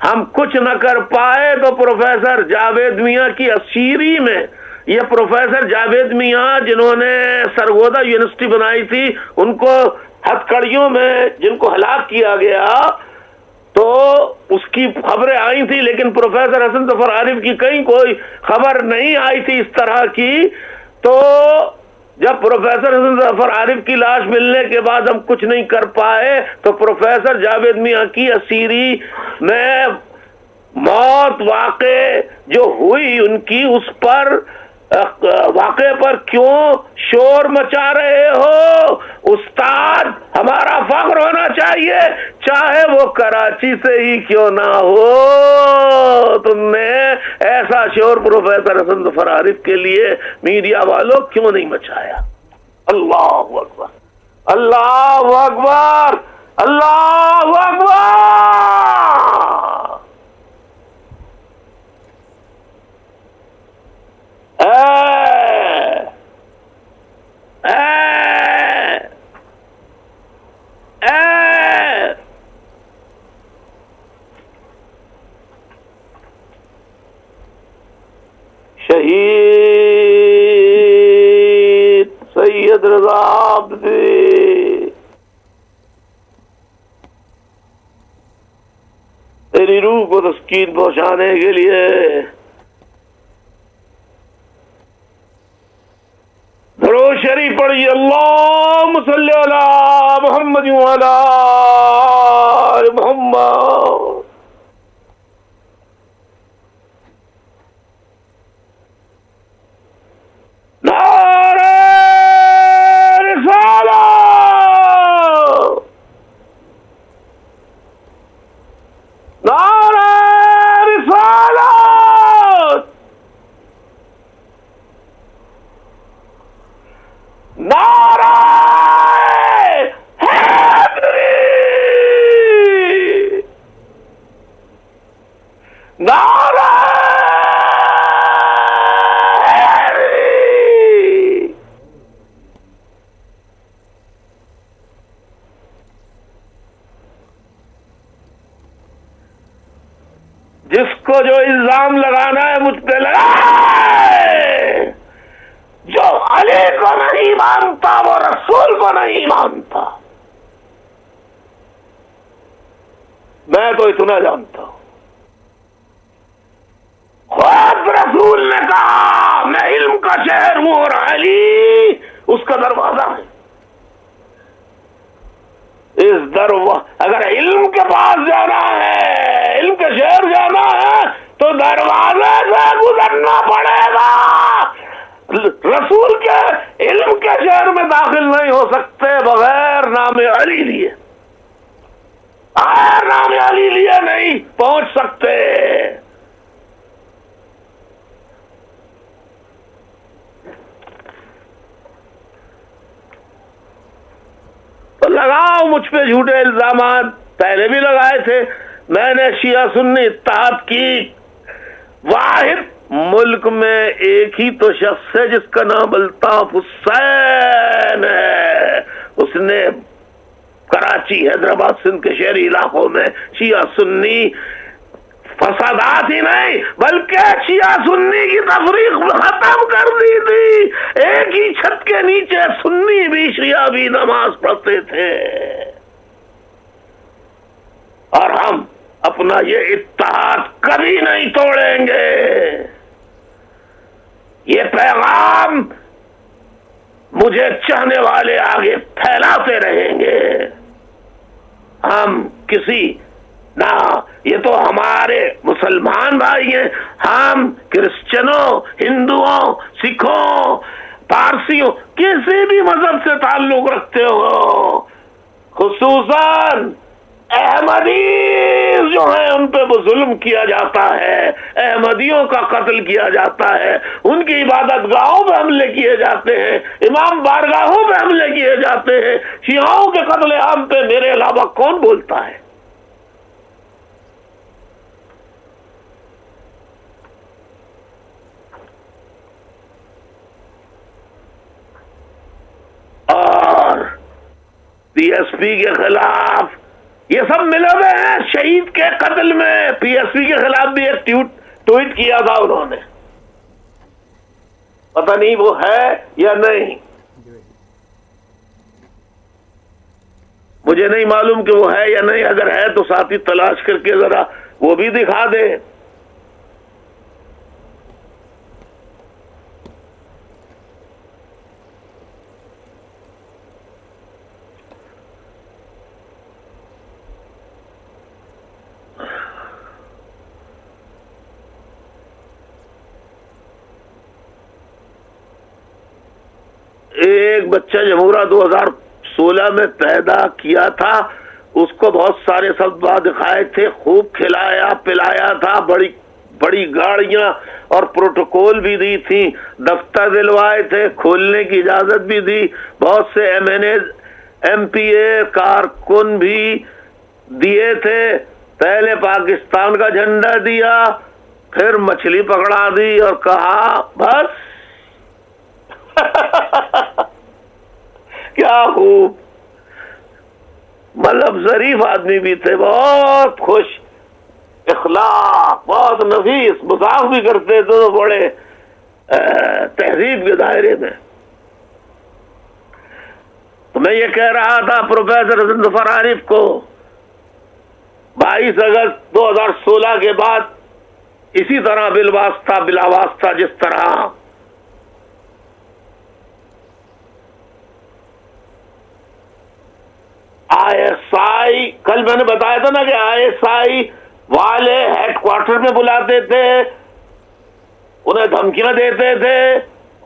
ہم کچھ نہ کر پائے تو پروفیسر جاوید میاں کی اسیری میں، یہ پروفیسر جاوید میاں جنہوں نے سرگودا یونیورسٹی بنائی تھی، ان کو ہتھکڑیوں میں جن کو ہلاک کیا گیا تو اس کی خبریں آئی تھی، لیکن پروفیسر حسن ظفر عارف کی کہیں کوئی خبر نہیں آئی تھی اس طرح کی. تو جب پروفیسر حسن ظفر عارف کی لاش ملنے کے بعد ہم کچھ نہیں کر پائے تو پروفیسر جاوید میاں کی اسیری میں موت واقع جو ہوئی ان کی، اس پر واقعے پر کیوں شور مچا رہے ہو؟ استاد، ہمارا فخر ہونا چاہیے چاہے وہ کراچی سے ہی کیوں نہ ہو. تم نے ایسا شور پروفیسر حسن ظفر عارف کے لیے میڈیا والوں کیوں نہیں مچایا؟ اللہ اکبر، اللہ اکبر، اللہ اکبر. شہید سید رضا عابدی، تیری روح کو تسکین پہنچانے کے لیے درود شریف پڑھیے. اللہم صلی علی محمد وعلی آل محمد. نعرہ رسالت، نعرہ رسالت، نعرہ حیدری. جس کو جو الزام لگانا ہے مجھ پہ لگائے، جو علی کو نہیں مانتا وہ رسول کو نہیں مانتا. میں تو اتنا جانتا ہوں، خود رسول نے کہا میں علم کا شہر ہوں اور علی اس کا دروازہ ہے. اگر علم کے پاس جانا ہے، علم کے شہر جانا ہے تو دروازے سے گزرنا پڑے گا. رسول کے علم کے شہر میں داخل نہیں ہو سکتے بغیر نام علی لیے، نام علی لیے نہیں پہنچ سکتے. تو لگاؤ مجھ پہ جھوٹے الزامات، پہلے بھی لگائے تھے. میں نے شیعہ سنی اتحاد کی. واحد ملک میں ایک ہی تو شخص ہے جس کا نام الطاف حسین ہے. اس نے کراچی، حیدرآباد، سندھ کے شہری علاقوں میں شیعہ سنی فسادات ہی نہیں بلکہ شیعہ سنی کی تفریق ختم کر دی تھی. ایک ہی چھت کے نیچے سنی بھی شیعہ بھی نماز پڑھتے تھے. اور ہم اپنا یہ اتحاد کبھی نہیں توڑیں گے. یہ پیغام مجھے چاہنے والے آگے پھیلاتے رہیں گے. ہم کسی نہ، یہ تو ہمارے مسلمان بھائی ہیں، ہم کرسچنوں، ہندوؤں، سکھوں، پارسیوں، کسی بھی مذہب سے تعلق رکھتے ہو، خصوصاً احمدی جو ہیں ان پہ ظلم کیا جاتا ہے، احمدیوں کا قتل کیا جاتا ہے، ان کی عبادت گاہوں پہ حملے کیے جاتے ہیں، امام بارگاہوں پہ حملے کیے جاتے ہیں. شیعوں کے قتل عام پہ میرے علاوہ کون بولتا ہے؟ اور پی ایس پی کے خلاف یہ سب ملے ہوئے ہیں شہید کے قتل میں. پی ایس پی کے خلاف بھی ایک ٹویٹ کیا تھا انہوں نے، پتہ نہیں وہ ہے یا نہیں، مجھے نہیں معلوم کہ وہ ہے یا نہیں. اگر ہے تو ساتھی تلاش کر کے ذرا وہ بھی دکھا دے. ایک بچہ جمہوریہ 2016 میں پیدا کیا تھا، اس کو بہت سارے سبب دکھائے تھے، خوب کھلایا پلایا تھا، بڑی گاڑیاں اور پروٹوکول بھی دی تھی، دفتر دلوائے تھے، کھولنے کی اجازت بھی دی، بہت سے ایم پی اے کارکن بھی دیے تھے. پہلے پاکستان کا جھنڈا دیا، پھر مچھلی پکڑا دی اور کہا بس. کیا خوب، مطلب ظریف آدمی بھی تھے، بہت خوش اخلاق، بہت نفیس، مذاق بھی کرتے تھے تو بڑے تہذیب کے دائرے میں. تو میں یہ کہہ رہا تھا پروفیسر حسن ظفر عارف کو 22 اگست 2016 کے بعد اسی طرح بالواسطہ بلا واسطہ جس طرح ISI، کل میں نے بتایا تھا نا کہ ISI والے ہیڈ کوارٹر میں بلاتے تھے، انہیں دھمکیاں دیتے تھے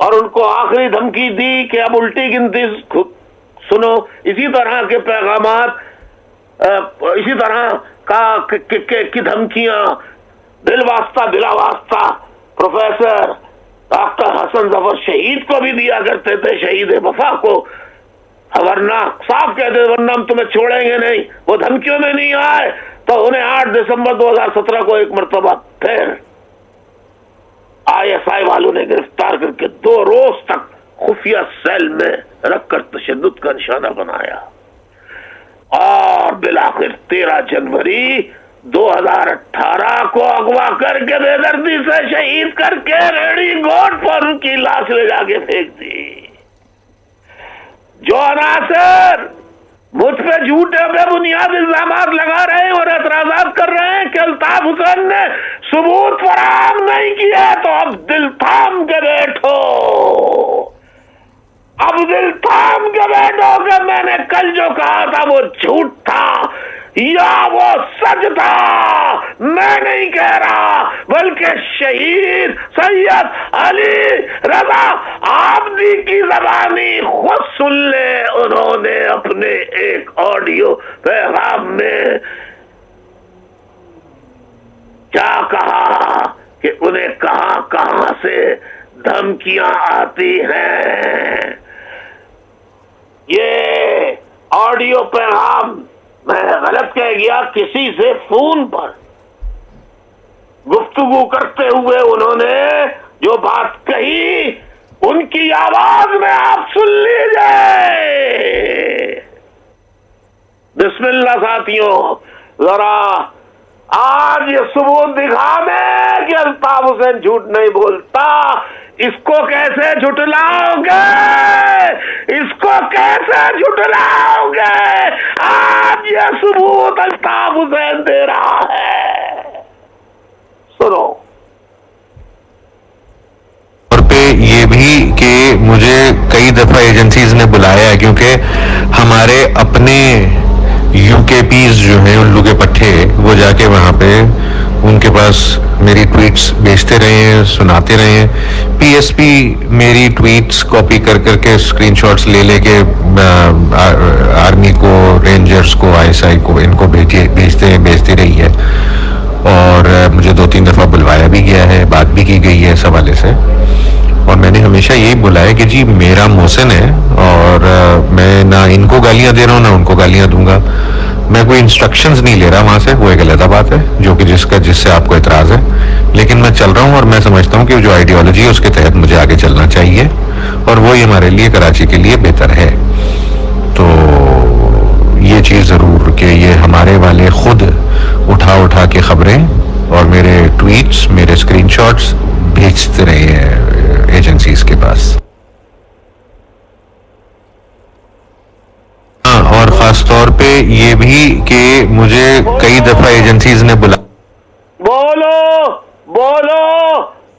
اور ان کو آخری دھمکی دی کہ اب الٹی گنتی سنو. اسی طرح کے پیغامات، اسی طرح کی دھمکیاں بالواسطہ بلا واسطہ پروفیسر ڈاکٹر حسن ظفر شہید کو بھی دیا کرتے تھے، شہید وفا کو. ورنہ صاف کہتے ورنہ ہم تمہیں چھوڑیں گے نہیں. وہ دھمکیوں میں نہیں آئے تو انہیں 8 دسمبر 2017 کو ایک مرتبہ پھر ISI والوں نے گرفتار کر کے 2 روز تک خفیہ سیل میں رکھ کر تشدد کا نشانہ بنایا. اور بالآخر 13 جنوری 2018 کو اغوا کر کے بے دردی سے شہید کر کے ریڑھی گوٹ پر ان کی لاش لے جا کے پھینک دی. جو عناصر مجھ پہ جھوٹے بے بنیاد الزامات لگا رہے ہیں اور اعتراضات کر رہے ہیں کہ الطاف حسین نے ثبوت فراہم نہیں کیا، تو اب دل تھام کے بیٹھو، اب دل تھام کے بیٹھو کہ میں نے کل جو کہا تھا وہ جھوٹ تھا یا وہ سچ تھا. میں نہیں کہہ رہا، بلکہ شہید سید علی رضا عابدی کی زبانی خود سن لے. انہوں نے اپنے ایک آڈیو پیغام میں کیا کہا کہ انہیں کہاں سے دھمکیاں آتی ہیں. یہ آڈیو پیغام میں غلط کہہ گیا، کسی سے فون پر گفتگو کرتے ہوئے انہوں نے جو بات کہی ان کی آواز میں آپ سن لیجئے. بسم اللہ ساتھیوں، ذرا آج یہ ثبوت دکھا دیں کہ الطاف حسین جھوٹ نہیں بولتا. اس کو کیسے جھٹلاؤ گے؟ اس کو کیسے جھٹلاؤ گے؟ آج یہ ثبوت الطاف حسین دے رہا ہے. سنو. اور پہ یہ بھی کہ مجھے کئی دفعہ ایجنسیز نے بلایا ہے، کیونکہ ہمارے اپنے یو کے پیز جو ہیں الو کے پٹھے، وہ جا کے وہاں پہ ان کے پاس میری ٹویٹس بھیجتے رہے ہیں، سناتے رہے ہیں. پی ایس پی میری ٹویٹس کاپی کر کے اسکرین شاٹس لے کے آرمی کو، رینجرز کو، آئی ایس آئی کو، ان کو بھیجتی رہی ہے. اور مجھے 2-3 دفعہ بلوایا بھی گیا ہے، بات بھی کی گئی ہے اس حوالے سے. اور میں نے ہمیشہ یہی بولا ہے کہ جی میرا محسن ہے، اور میں نہ ان کو گالیاں دے رہا ہوں نہ ان کو گالیاں دوں گا. میں کوئی انسٹرکشنز نہیں لے رہا وہاں سے، وہ ایک علیحدہ بات ہے جو کہ جس سے آپ کو اعتراض ہے. لیکن میں چل رہا ہوں اور میں سمجھتا ہوں کہ جو آئیڈیالوجی ہے اس کے تحت مجھے آگے چلنا چاہیے، اور وہی ہمارے لیے، کراچی کے لیے بہتر ہے. تو یہ چیز ضرور کہ یہ ہمارے والے خود اٹھا کے خبریں اور میرے ٹویٹس، میرے اسکرین شاٹس بھیجتے رہے ہیں ایجنسیز کے پاس. اور خاص طور پہ یہ بھی کہ مجھے کئی دفعہ ایجنسیز نے بولو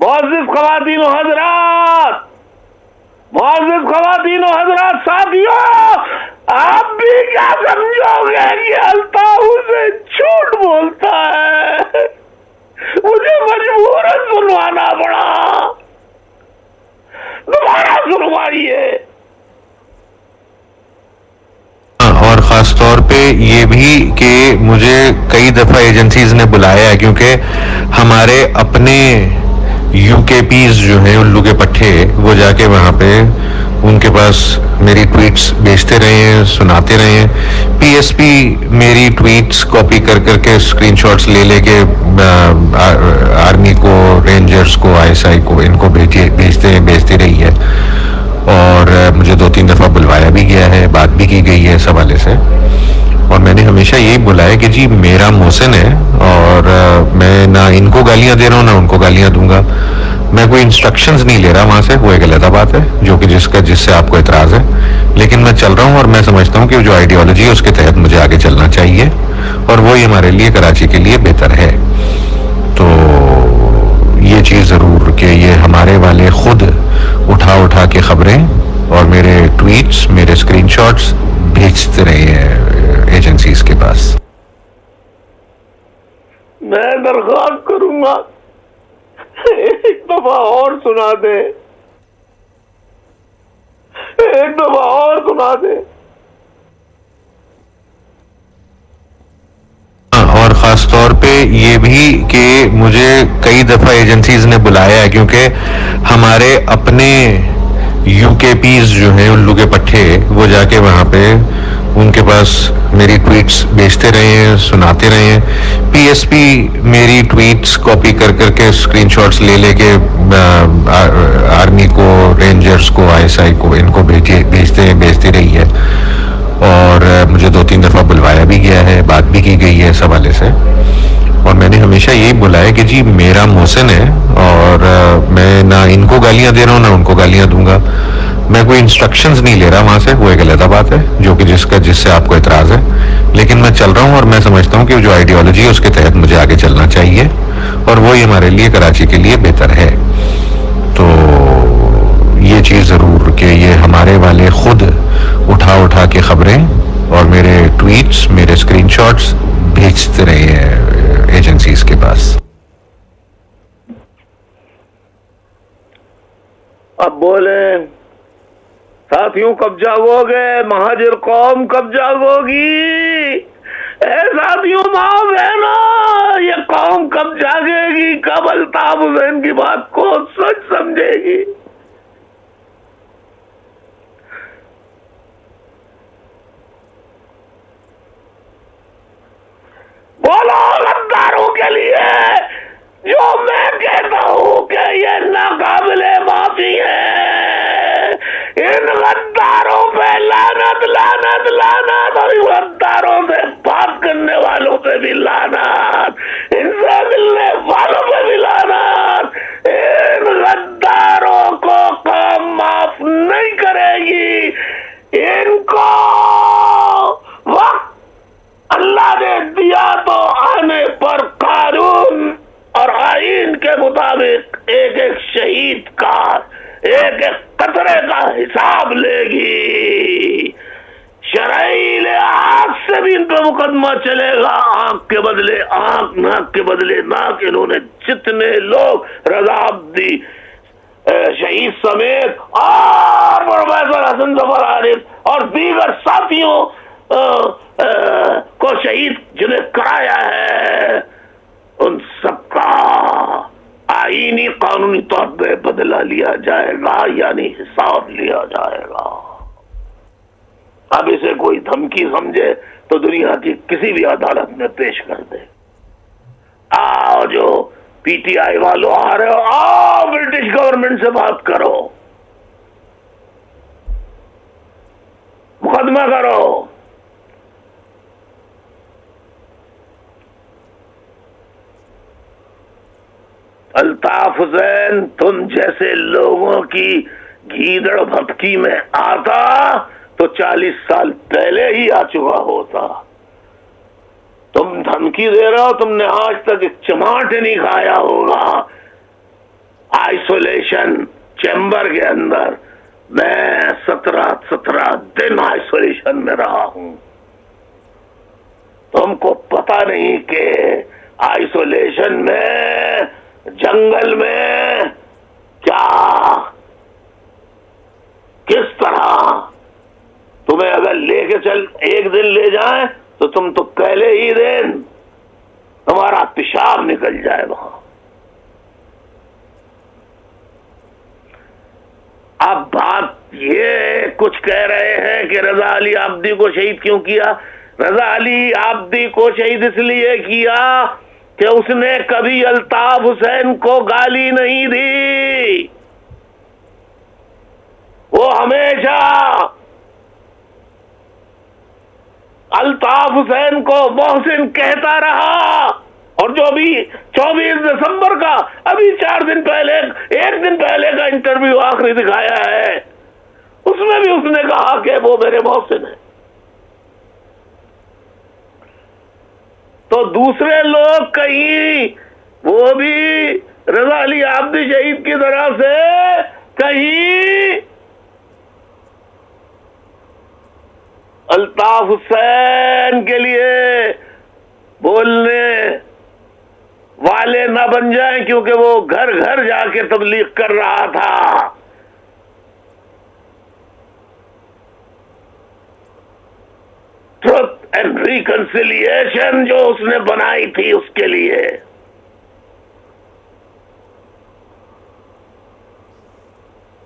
معزز خواتین و حضرات، ساتھیوں، آپ بھی کیا سمجھو گے کہ الطاف حسین جھوٹ بولتا ہے؟ مجھے مجبوراً سنوانا پڑا. دوبارہ سنوائیے. اور خاص طور پہ یہ بھی کہ مجھے کئی دفعہ ایجنسیز نے بلایا ہے، کیونکہ ہمارے اپنے یو کے پیز جو ہیں الو کے پٹھے، وہ جا کے وہاں پہ ان کے پاس میری ٹویٹس بھیجتے رہے ہیں، سناتے رہے ہیں. پی ایس پی میری ٹویٹس کاپی کر کے اسکرین شاٹس لے کے آرمی کو، رینجرز کو، آئی ایس آئی کو، ان کو بھیجتی رہی ہے. اور مجھے 2-3 دفعہ بلوایا بھی گیا ہے، بات بھی کی گئی ہے اس حوالے سے. اور میں نے ہمیشہ یہی بولا ہے کہ جی میرا محسن ہے، اور میں نہ ان کو گالیاں دے رہا ہوں نہ ان کو گالیاں دوں گا. میں کوئی انسٹرکشنز نہیں لے رہا وہاں سے، وہ ایک علیحدہ بات ہے جو کہ جس سے آپ کو اعتراض ہے. لیکن میں چل رہا ہوں اور میں سمجھتا ہوں کہ جو آئیڈیالوجی ہے اس کے تحت مجھے آگے چلنا چاہیے، اور وہی ہمارے لیے، کراچی کے لیے بہتر ہے. تو یہ چیز ضرور کہ یہ ہمارے والے خود اٹھا کے خبریں اور میرے ٹویٹس، میرے اسکرین شاٹس بھیجتے رہے ہیں ایجنسیز کے پاس. میں درخواست کروں گا ایک دفعہ اور سنا دے. اور خاص طور پہ یہ بھی کہ مجھے کئی دفعہ ایجنسیز نے بلایا ہے، کیونکہ ہمارے اپنے یو کے پیز جو ہیں الو کے پٹھے، وہ جا کے وہاں پہ ان کے پاس میری ٹویٹس بھیجتے رہے ہیں، سناتے رہے ہیں. پی ایس پی میری ٹویٹس کاپی کر کے اسکرین شاٹس لے کے آرمی کو، رینجرز کو، آئی ایس آئی کو، ان کو بھیجتی رہی ہے. اور مجھے 2-3 دفعہ بلوایا بھی گیا ہے، بات بھی کی گئی ہے اس حوالے سے. ہمیشہ یہی بولا ہے کہ جی میرا محسن ہے اور میں نہ ان کو گالیاں دے رہا ہوں نہ ان کو گالیاں دوں گا. میں کوئی انسٹرکشنز نہیں لے رہا وہاں سے, وہ ایک علیحدہ بات ہے جو کہ جس سے آپ کو اعتراض ہے, لیکن میں چل رہا ہوں اور میں سمجھتا ہوں کہ جو آئیڈیالوجی ہے اس کے تحت مجھے آگے چلنا چاہیے اور وہی ہمارے لیے کراچی کے لیے بہتر ہے. تو یہ چیز ضرور کہ یہ ہمارے والے خود اٹھا کے خبریں اور میرے ٹویٹس, میرے اسکرین شاٹس بھیجتے رہے ہیں ایجنسیز کے پاس. اب بولے ساتھیوں کب جاگو گے, مہاجر قوم کب جاگو گی؟ اے ساتھیوں ماں بہنوں, یہ قوم کب جاگے گی؟ کب الطاف حسین کی بات کو سچ سمجھے گی؟ بولو غداروں کے لیے جو میں کہتا ہوں کہ یہ ناقابل معافی ہے. ان غداروں پہ لعنت لعنت لعنت, اور ان غداروں سے بات کرنے والوں پہ بھی لعنت, ان سے ملنے والوں پہ بھی لعنت. ان غداروں کو قوم معاف نہیں کرے گی. ان کو وقت اللہ نے دیا تو آنے پر قانون اور آئین کے مطابق ایک ایک شہید کا ایک ایک قطرے کا حساب لے گی. شرعی لحاظ سے بھی ان پہ مقدمہ چلے گا, آنکھ کے بدلے آنکھ, ناک کے بدلے ناک. انہوں نے جتنے لوگ رضا عابدی شہید سمیت اور پروفیسر حسن ظفر عارف اور دیگر ساتھیوں کو شہید جنہیں کرایا ہے, ان سب کا آئینی قانونی طور پہ بدلہ لیا جائے گا, یعنی حساب لیا جائے گا. اب اسے کوئی دھمکی سمجھے تو دنیا کی کسی بھی عدالت میں پیش کر دے. آؤ جو پی ٹی آئی والوں آ رہے ہو, آؤ برٹش گورنمنٹ سے بات کرو, مقدمہ کرو. الطاف حسین تم جیسے لوگوں کی گیدڑ بھپکی میں آتا تو 40 سال پہلے ہی آ چکا ہوتا. تم دھمکی دے رہے ہو, تم نے آج تک ایک چماٹ نہیں کھایا ہوگا. آئسولیشن چیمبر کے اندر میں 17 دن آئسولیشن میں رہا ہوں. تم کو پتا نہیں کہ آئسولیشن میں جنگل میں کیا کس طرح تمہیں اگر لے کے چل ایک دن لے جائیں تو تم تو پہلے ہی دن تمہارا پیشاب نکل جائے وہاں. اب بات یہ کچھ کہہ رہے ہیں کہ رضا علی عابدی کو شہید کیوں کیا؟ رضا علی عابدی کو شہید اس لیے کیا کہ اس نے کبھی الطاف حسین کو گالی نہیں دی. وہ ہمیشہ الطاف حسین کو محسن کہتا رہا, اور جو بھی 24 دسمبر کا ابھی 4 دن پہلے 1 دن پہلے کا انٹرویو آخری دکھایا ہے, اس میں بھی اس نے کہا کہ وہ میرے محسن ہیں. تو دوسرے لوگ کہیں وہ بھی رضا علی عابدی شہید کی طرح سے کہیں الطاف حسین کے لیے بولنے والے نہ بن جائیں, کیونکہ وہ گھر گھر جا کے تبلیغ کر رہا تھا. ٹروتھ اینڈ ریکنسیلیشن جو اس نے بنائی تھی اس کے لیے.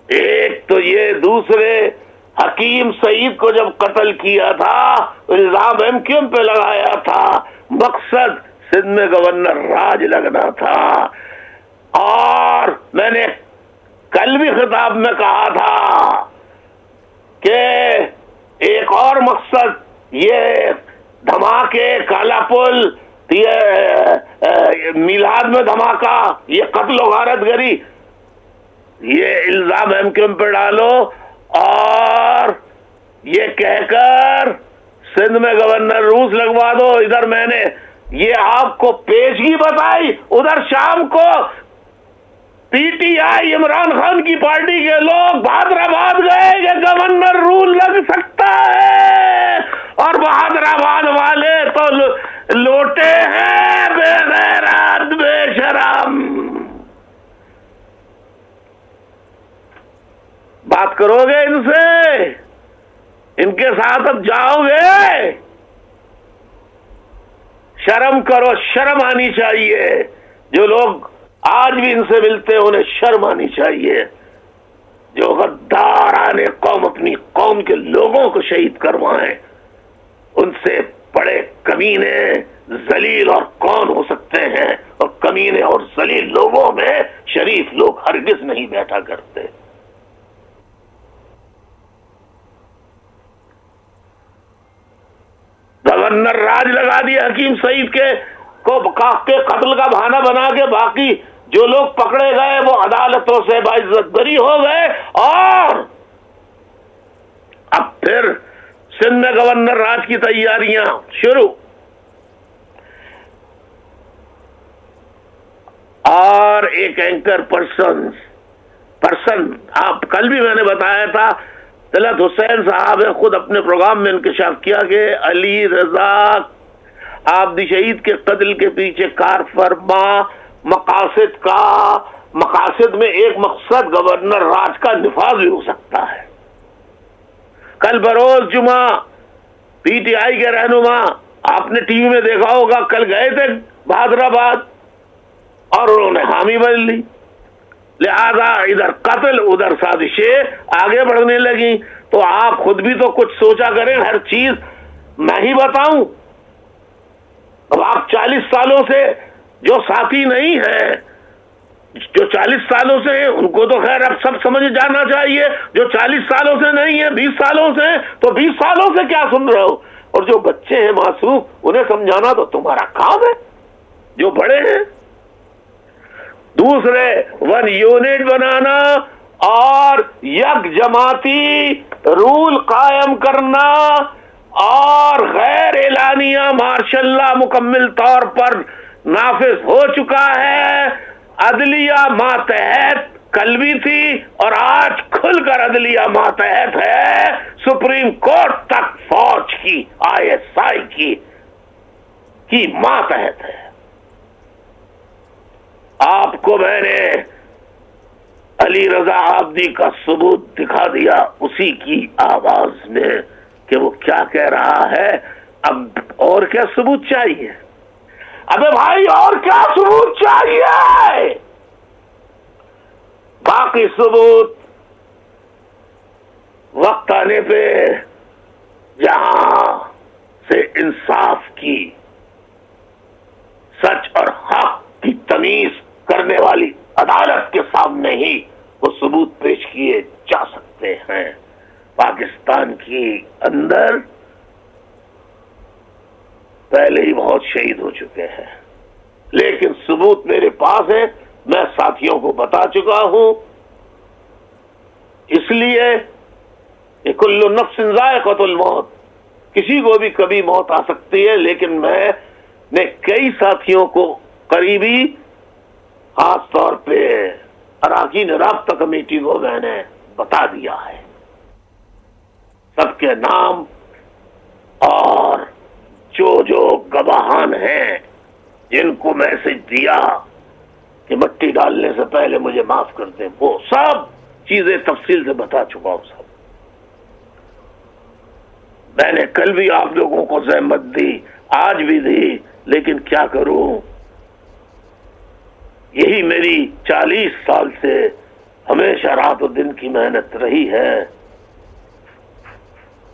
ایک تو یہ, دوسرے حکیم سعید کو جب قتل کیا تھا الزام ایم کیو ایم پہ لگایا تھا, مقصد سندھ میں گورنر راج لگنا تھا. اور میں نے کل بھی خطاب میں کہا تھا کہ ایک اور مقصد یہ دھماکے, کالا پل میلاد میں دھماکہ، یہ قتل و غارت گری، یہ الزام ایم کیو ایم پہ ڈالو اور یہ کہہ کر سندھ میں گورنر روس لگوا دو. ادھر میں نے یہ آپ کو پیشگی بتائی، ادھر شام کو P T I Imran Khan کی پارٹی کے لوگ بہادرآباد گئے کہ گورنر رول لگ سکتا ہے، اور بہادرآباد والے تو لوٹے ہیں بے غیرت بے شرم. بات کرو گے ان سے؟ ان کے ساتھ اب جاؤ گے؟ شرم کرو، شرم آنی چاہیے. جو لوگ آج بھی ان سے ملتے ہیں انہیں شرم آنی چاہیے. جو غداران قوم اپنی قوم کے لوگوں کو شہید کروائیں، ان سے بڑے کمینے ذلیل اور کون ہو سکتے ہیں؟ اور کمینے اور ذلیل لوگوں میں شریف لوگ ہرگز نہیں بیٹھا کرتے. گورنر راج لگا دیا حکیم سعید کے قتل کا بہانہ بنا کے، باقی جو لوگ پکڑے گئے وہ عدالتوں سے باعزت بری ہو گئے. اور اب پھر سندھ میں گورنر راج کی تیاریاں شروع. اور ایک اینکر پرسن آپ کل بھی میں نے بتایا تھا، طلعت حسین صاحب نے خود اپنے پروگرام میں انکشاف کیا کہ علی رضا آبدی شہید کے قتل کے پیچھے کار فرما مقاصد میں ایک مقصد گورنر راج کا نفاذ بھی ہو سکتا ہے. کل بروز جمعہ پی ٹی آئی کے رہنما آپ نے ٹی وی میں دیکھا ہوگا، کل گئے تھے بہادرآباد اور انہوں نے حامی بدل لی. لہذا ادھر قتل ادھر سازشیں آگے بڑھنے لگی. تو آپ خود بھی تو کچھ سوچا کریں. ہر چیز میں ہی بتاؤں؟ اب آپ 40 سالوں سے جو ساتھی نہیں ہیں، جو 40 سالوں سے ہیں ان کو تو خیر اب سب سمجھ جانا چاہیے. جو 40 سالوں سے نہیں ہیں، 20 سالوں سے ہیں، تو 20 سالوں سے کیا سن رہے ہو؟ اور جو بچے ہیں معصوم، انہیں سمجھانا تو تمہارا کام ہے جو بڑے ہیں. دوسرے، ون یونٹ بنانا اور یک جماعتی رول قائم کرنا اور غیر اعلانیہ ماشاء اللہ مکمل طور پر نافذ ہو چکا ہے. عدلیہ ماتحت کل بھی تھی اور آج کھل کر عدلیہ ماتحت ہے. سپریم کورٹ تک فوج کی ISI کی ماتحت ہے. آپ کو میں نے علی رضا آبدی کا ثبوت دکھا دیا اسی کی آواز میں کہ وہ کیا کہہ رہا ہے. اب اور کیا ثبوت چاہیے؟ ابے بھائی اور کیا ثبوت چاہیے؟ باقی ثبوت وقت آنے پہ جہاں سے انصاف کی، سچ اور حق کی تمیز کرنے والی عدالت کے سامنے ہی وہ ثبوت پیش کیے جا سکتے ہیں. پاکستان کی اندر پہلے ہی بہت شہید ہو چکے ہیں، لیکن ثبوت میرے پاس ہے. میں ساتھیوں کو بتا چکا ہوں. اس لیے کہ کل نفس ذائقۃ الموت، کسی کو بھی کبھی موت آ سکتی ہے. لیکن میں نے کئی ساتھیوں کو قریبی، خاص طور پہ اراکین رابطہ کمیٹی کو میں نے بتا دیا ہے. سب کے نام اور جو گواہان ہیں جن کو میسج دیا کہ مٹی ڈالنے سے پہلے مجھے معاف کر دیں، وہ سب چیزیں تفصیل سے بتا چکا ہوں. سب میں نے کل بھی آپ لوگوں کو زحمت دی، آج بھی دی، لیکن کیا کروں؟ یہی میری 40 سال سے ہمیشہ رات و دن کی محنت رہی ہے.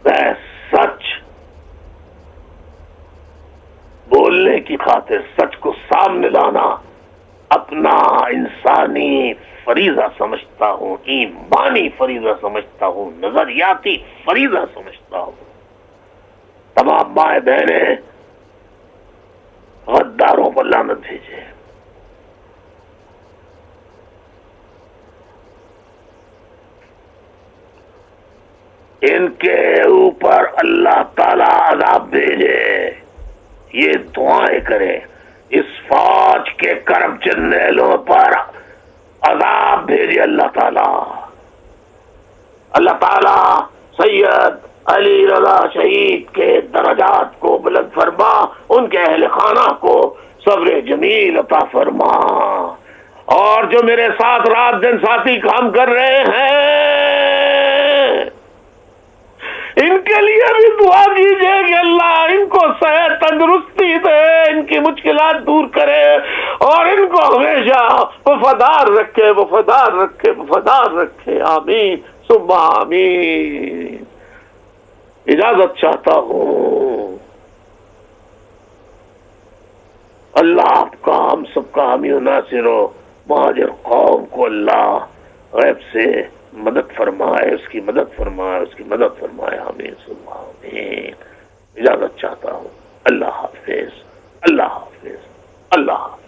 میں سچ بولنے کی خاطر، سچ کو سامنے لانا اپنا انسانی فریضہ سمجھتا ہوں، ایمانی فریضہ سمجھتا ہوں، نظریاتی فریضہ سمجھتا ہوں. تمام مائیں بہنیں غداروں پر لعنت بھیجے. ان کے اوپر اللہ تعالی عذاب بھیجے. یہ دعائیں کریں. اس فوج کے کرب جرنیلوں پر عذاب بھیجے اللہ تعالی. اللہ تعالی سید علی رضا شہید کے درجات کو بلند فرما، ان کے اہل خانہ کو صبر جمیل عطا فرما، اور جو میرے ساتھ رات دن ساتھی کام کر رہے ہیں ان کے لیے بھی دعا کیجیے کہ اللہ ان کو صحت تندرستی دے، ان کی مشکلات دور کرے اور ان کو ہمیشہ وفادار رکھے، وفادار رکھے، وفادار رکھے. آمین ثم آمین. اجازت چاہتا ہوں. اللہ آپ کا ہم سب کا حامی و ناصر ہو. مہاجر قوم کو اللہ غیب سے مدد فرمائے، اس کی مدد فرمائے، اس کی مدد فرمائے. آمین ثم آمین. اجازت چاہتا ہوں. اللہ حافظ، اللہ حافظ، اللہ حافظ.